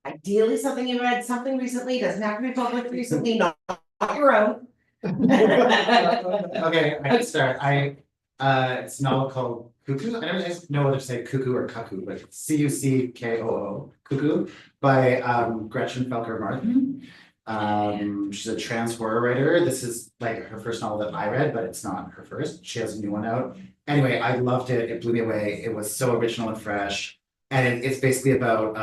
Ideally, something you read, something recently, doesn't have to be published recently, not your own. Okay, I can start. It's a novel called Cuckoo. I never know whether to say cuckoo or cuckoo, but Cuckoo, Cuckoo, by Gretchen Felker Martin. She's a trans horror writer. This is like her first novel that I read, but it's not her first. She has a new one out. Anyway, I loved it. It blew me away. It was so original and fresh. And it's basically about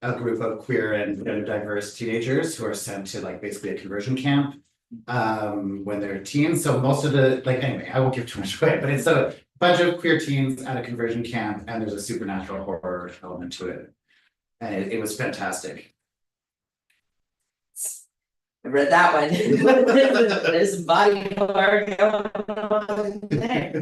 a group of queer and gender diverse teenagers who are sent to like basically a conversion camp when they're teens. So most of the, like, anyway, I won't give too much away, but it's a bunch of queer teens at a conversion camp, and there's a supernatural horror element to it. And it was fantastic. I read that one. There's some body horror going on there.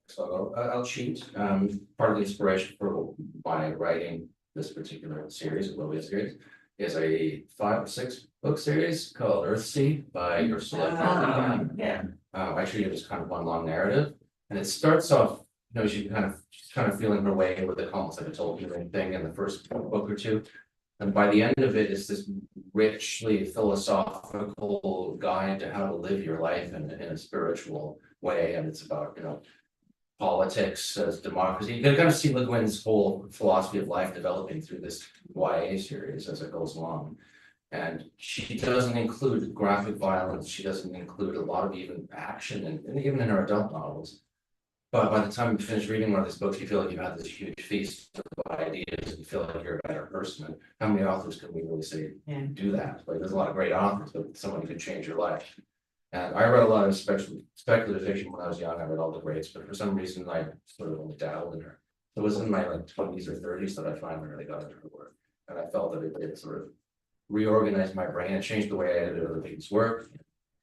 So I'll cheat. Part of the inspiration for my writing this particular series, Olivia series, is a 5 or 6 book series called Earthsea by Ursula. Yeah. I treat it as kind of one long narrative, and it starts off, she's kind of feeling her way with the almost like a Tolkien thing in the first book or two. And by the end of it, it's this richly philosophical guide to how to live your life in a spiritual way. And it's about, politics, democracy. You can kind of see Le Guin's whole philosophy of life developing through this YA series as it goes along. And she doesn't include graphic violence. She doesn't include a lot of even action, and even in her adult novels. But by the time you finish reading one of these books, you feel like you've had this huge feast of ideas, and you feel like you're a better person. And how many authors can we really say do that? Like, there's a lot of great authors, but someone could change your life. And I read a lot of speculative fiction when I was young. I read all the greats, but for some reason I sort of only dabbled in her. It was in my 20s or 30s that I finally really got into her work. And I felt that it did sort of reorganize my brain and change the way I did other people's work,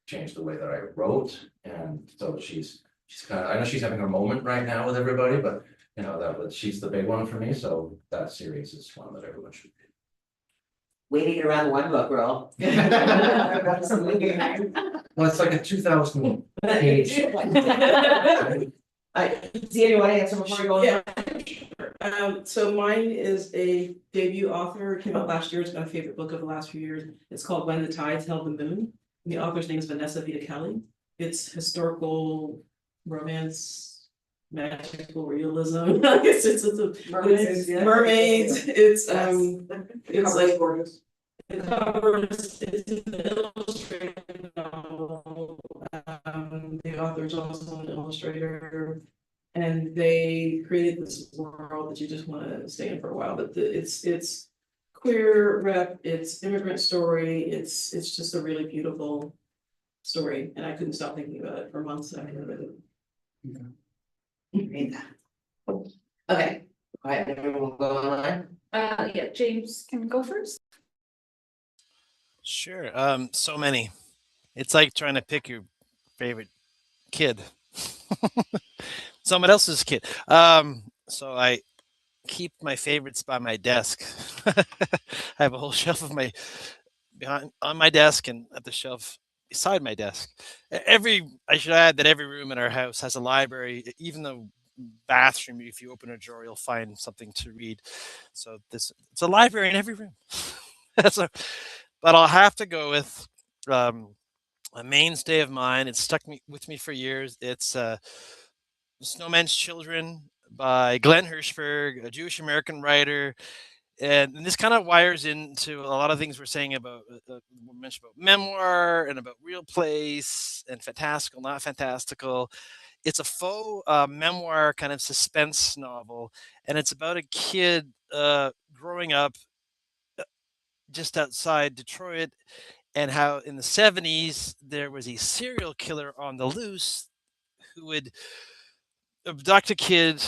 changed the way that I wrote. And so she's kind of, I know she's having a moment right now with everybody, but she's the big one for me. So that series is one that everyone should read. Way to get around the one book rule. Well, it's like a 2000 page. Do you want to answer before we go on? Yeah. So mine is a debut author. It came out last year. It's my favorite book of the last few years. It's called When the Tides Held the Moon. And the author's name is Vanessa Vita Kelly. It's historical romance, magical realism. it's mermaids. It's like gorgeous. The cover is an illustrated novel. The author's also an illustrator, and they created this world that you just want to stay in for a while. But it's queer rep, it's immigrant story, it's just a really beautiful story, and I couldn't stop thinking about it for months after I read it. Read that. Okay. All right, everyone go online. Yeah, James can go first. Sure. So many. It's like trying to pick your favorite kid. Someone else's kid. So I keep my favorites by my desk. I have a whole shelf of on my desk and at the shelf beside my desk. I should add that every room in our house has a library, even the bathroom. If you open a drawer, you'll find something to read. So it's a library in every room. But I'll have to go with a mainstay of mine. It's stuck with me for years. It's Snowman's Children by Glenn Hirschberg, a Jewish American writer. And this kind of wires into a lot of things we're saying about we mentioned about memoir and about real place and fantastical, not fantastical. It's a faux memoir kind of suspense novel, and it's about a kid growing up just outside Detroit, and how in the 70s there was a serial killer on the loose who would abduct a kid,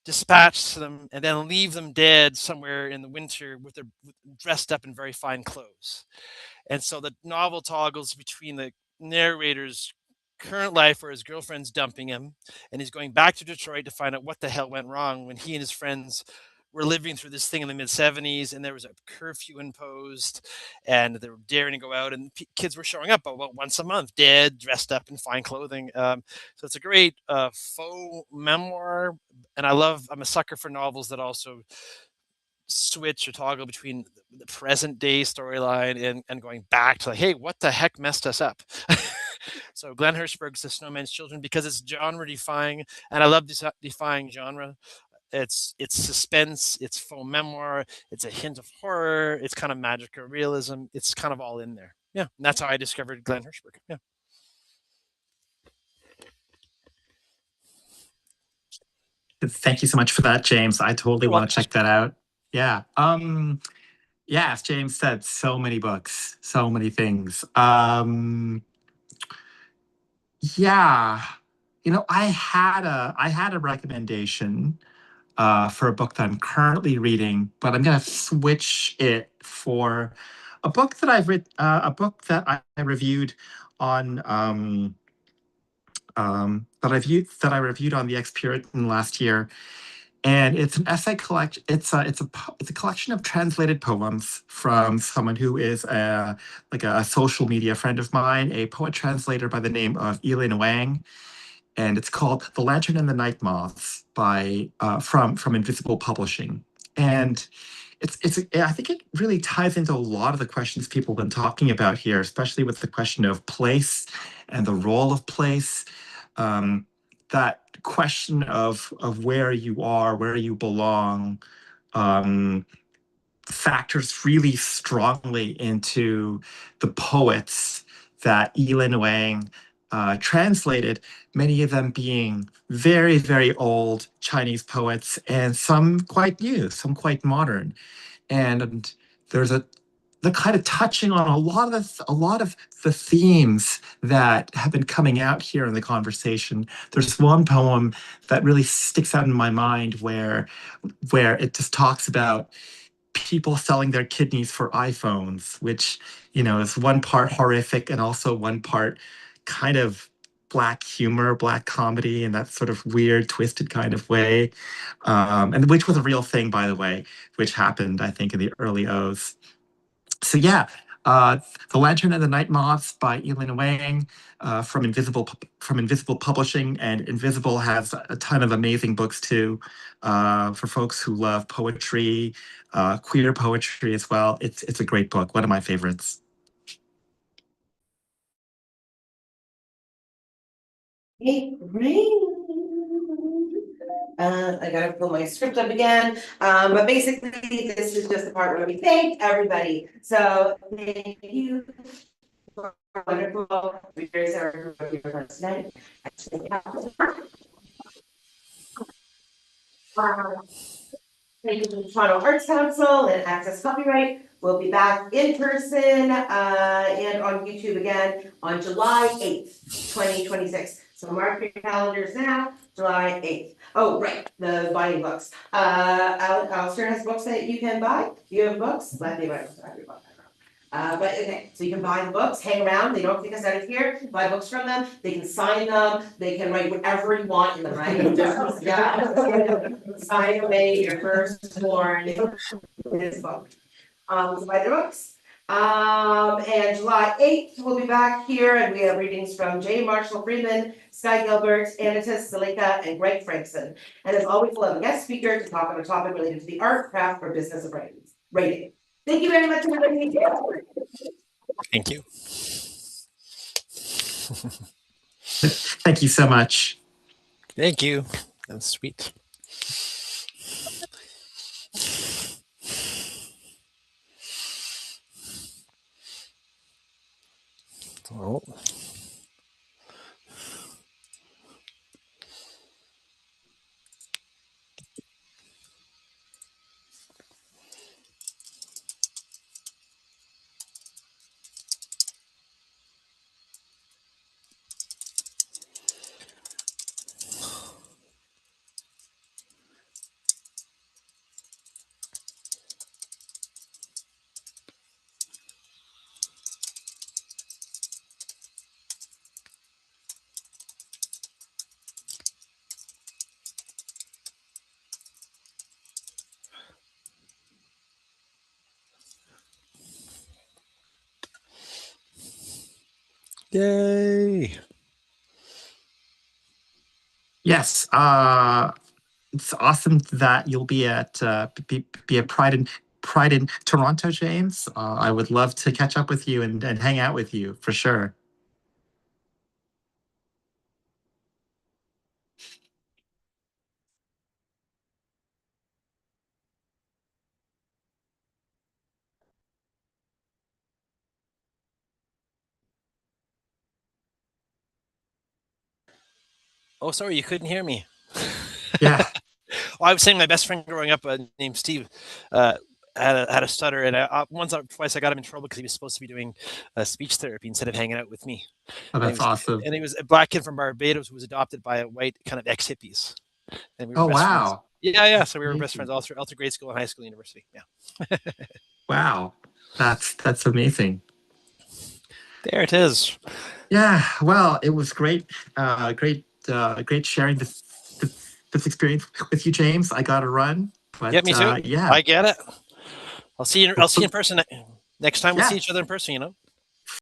dispatch them, and then leave them dead somewhere in the winter with their dressed up in very fine clothes. And so the novel toggles between the narrator's current life where his girlfriend's dumping him and he's going back to Detroit to find out what the hell went wrong when he and his friends were living through this thing in the mid 70s, and there was a curfew imposed and they were daring to go out, and kids were showing up about once a month dead, dressed up in fine clothing. So it's a great faux memoir, and I'm a sucker for novels that also switch or toggle between the present day storyline and going back to like, hey, what the heck messed us up? So Glenn Hirschberg's The Snowman's Children, because it's genre defying, and I love this defying genre. It's suspense, it's faux memoir, it's a hint of horror, it's kind of magical realism, it's kind of all in there. Yeah, and that's how I discovered Glenn Hirschberg. Yeah. Thank you so much for that, James. I totally want to check that out. Yeah. Yeah, as James said, so many books, so many things. Yeah. I had a recommendation for a book that I'm currently reading, but I'm gonna switch it for a book that a book that I reviewed on that I reviewed on the Ex-Puritan last year, and it's an essay collection. It's a collection of translated poems from someone who is like a social media friend of mine, a poet translator by the name of Elin Wang, and it's called "The Lantern and the Night Moths" by from Invisible Publishing. And I think it really ties into a lot of the questions people have been talking about here, especially with the question of place and the role of place. That question of where you are, where you belong, factors really strongly into the poets that Elin Wang translated, many of them being very, very old Chinese poets, and some quite new, some quite modern. And there's the kind of touching on a lot of the themes that have been coming out here in the conversation. There's one poem that really sticks out in my mind where it just talks about people selling their kidneys for iPhones, which, is one part horrific and also one part kind of black humor, black comedy in that sort of weird, twisted kind of way. And which was a real thing, by the way, which happened, I think, in the early O's. So yeah, The Lantern and the Night Moths by Elin Wang from Invisible Publishing, and Invisible has a ton of amazing books too for folks who love poetry, queer poetry as well. It's a great book, one of my favorites. Hey, rain. I gotta pull my script up again, but basically this is just the part where we thank everybody. So thank you for wonderful readers tonight. Thank you to the Toronto Arts Council and Access Copyright. We'll be back in person and on YouTube again on July 8th, 2026. So mark your calendars now, July 8th. Oh, right, the buying books. Alistair has books that you can buy. You have books? Let me buy books. But okay, so you can buy the books, hang around, they don't kick us out of here, buy books from them, they can sign them, they can write whatever you want in them, right? Yeah. Sign away your firstborn this book. So buy their books. And July 8th, we'll be back here and we have readings from J. Marshall Freeman, Sky Gilbert, Anitas Salika, and Greg Frankson. And as always, we'll have a guest speaker to talk on a topic related to the art, craft, or business of writing. Thank you very much, everybody. Thank you. Thank you so much. Thank you. That's sweet. Oh. Yay. Yes, it's awesome that you'll be at be at Pride in Toronto, James. I would love to catch up with you and hang out with you for sure. Oh, sorry, you couldn't hear me. Yeah. Well, I was saying my best friend growing up, named Steve, had a stutter, and once or twice I got him in trouble because he was supposed to be doing speech therapy instead of hanging out with me. Oh, And he that's was, awesome. and he was a black kid from Barbados who was adopted by a white kind of ex-hippies, and we were Oh, best friends. wow. Yeah. So we were best Amazing. friends all through grade school and high school, and university. Yeah. Wow. That's amazing. There it is. Yeah, well, it was great, great sharing this experience with you, James. I got to run, Yeah, but me too. yeah, I get it. I'll see you. I'll see you in person next time we yeah, see each other in person.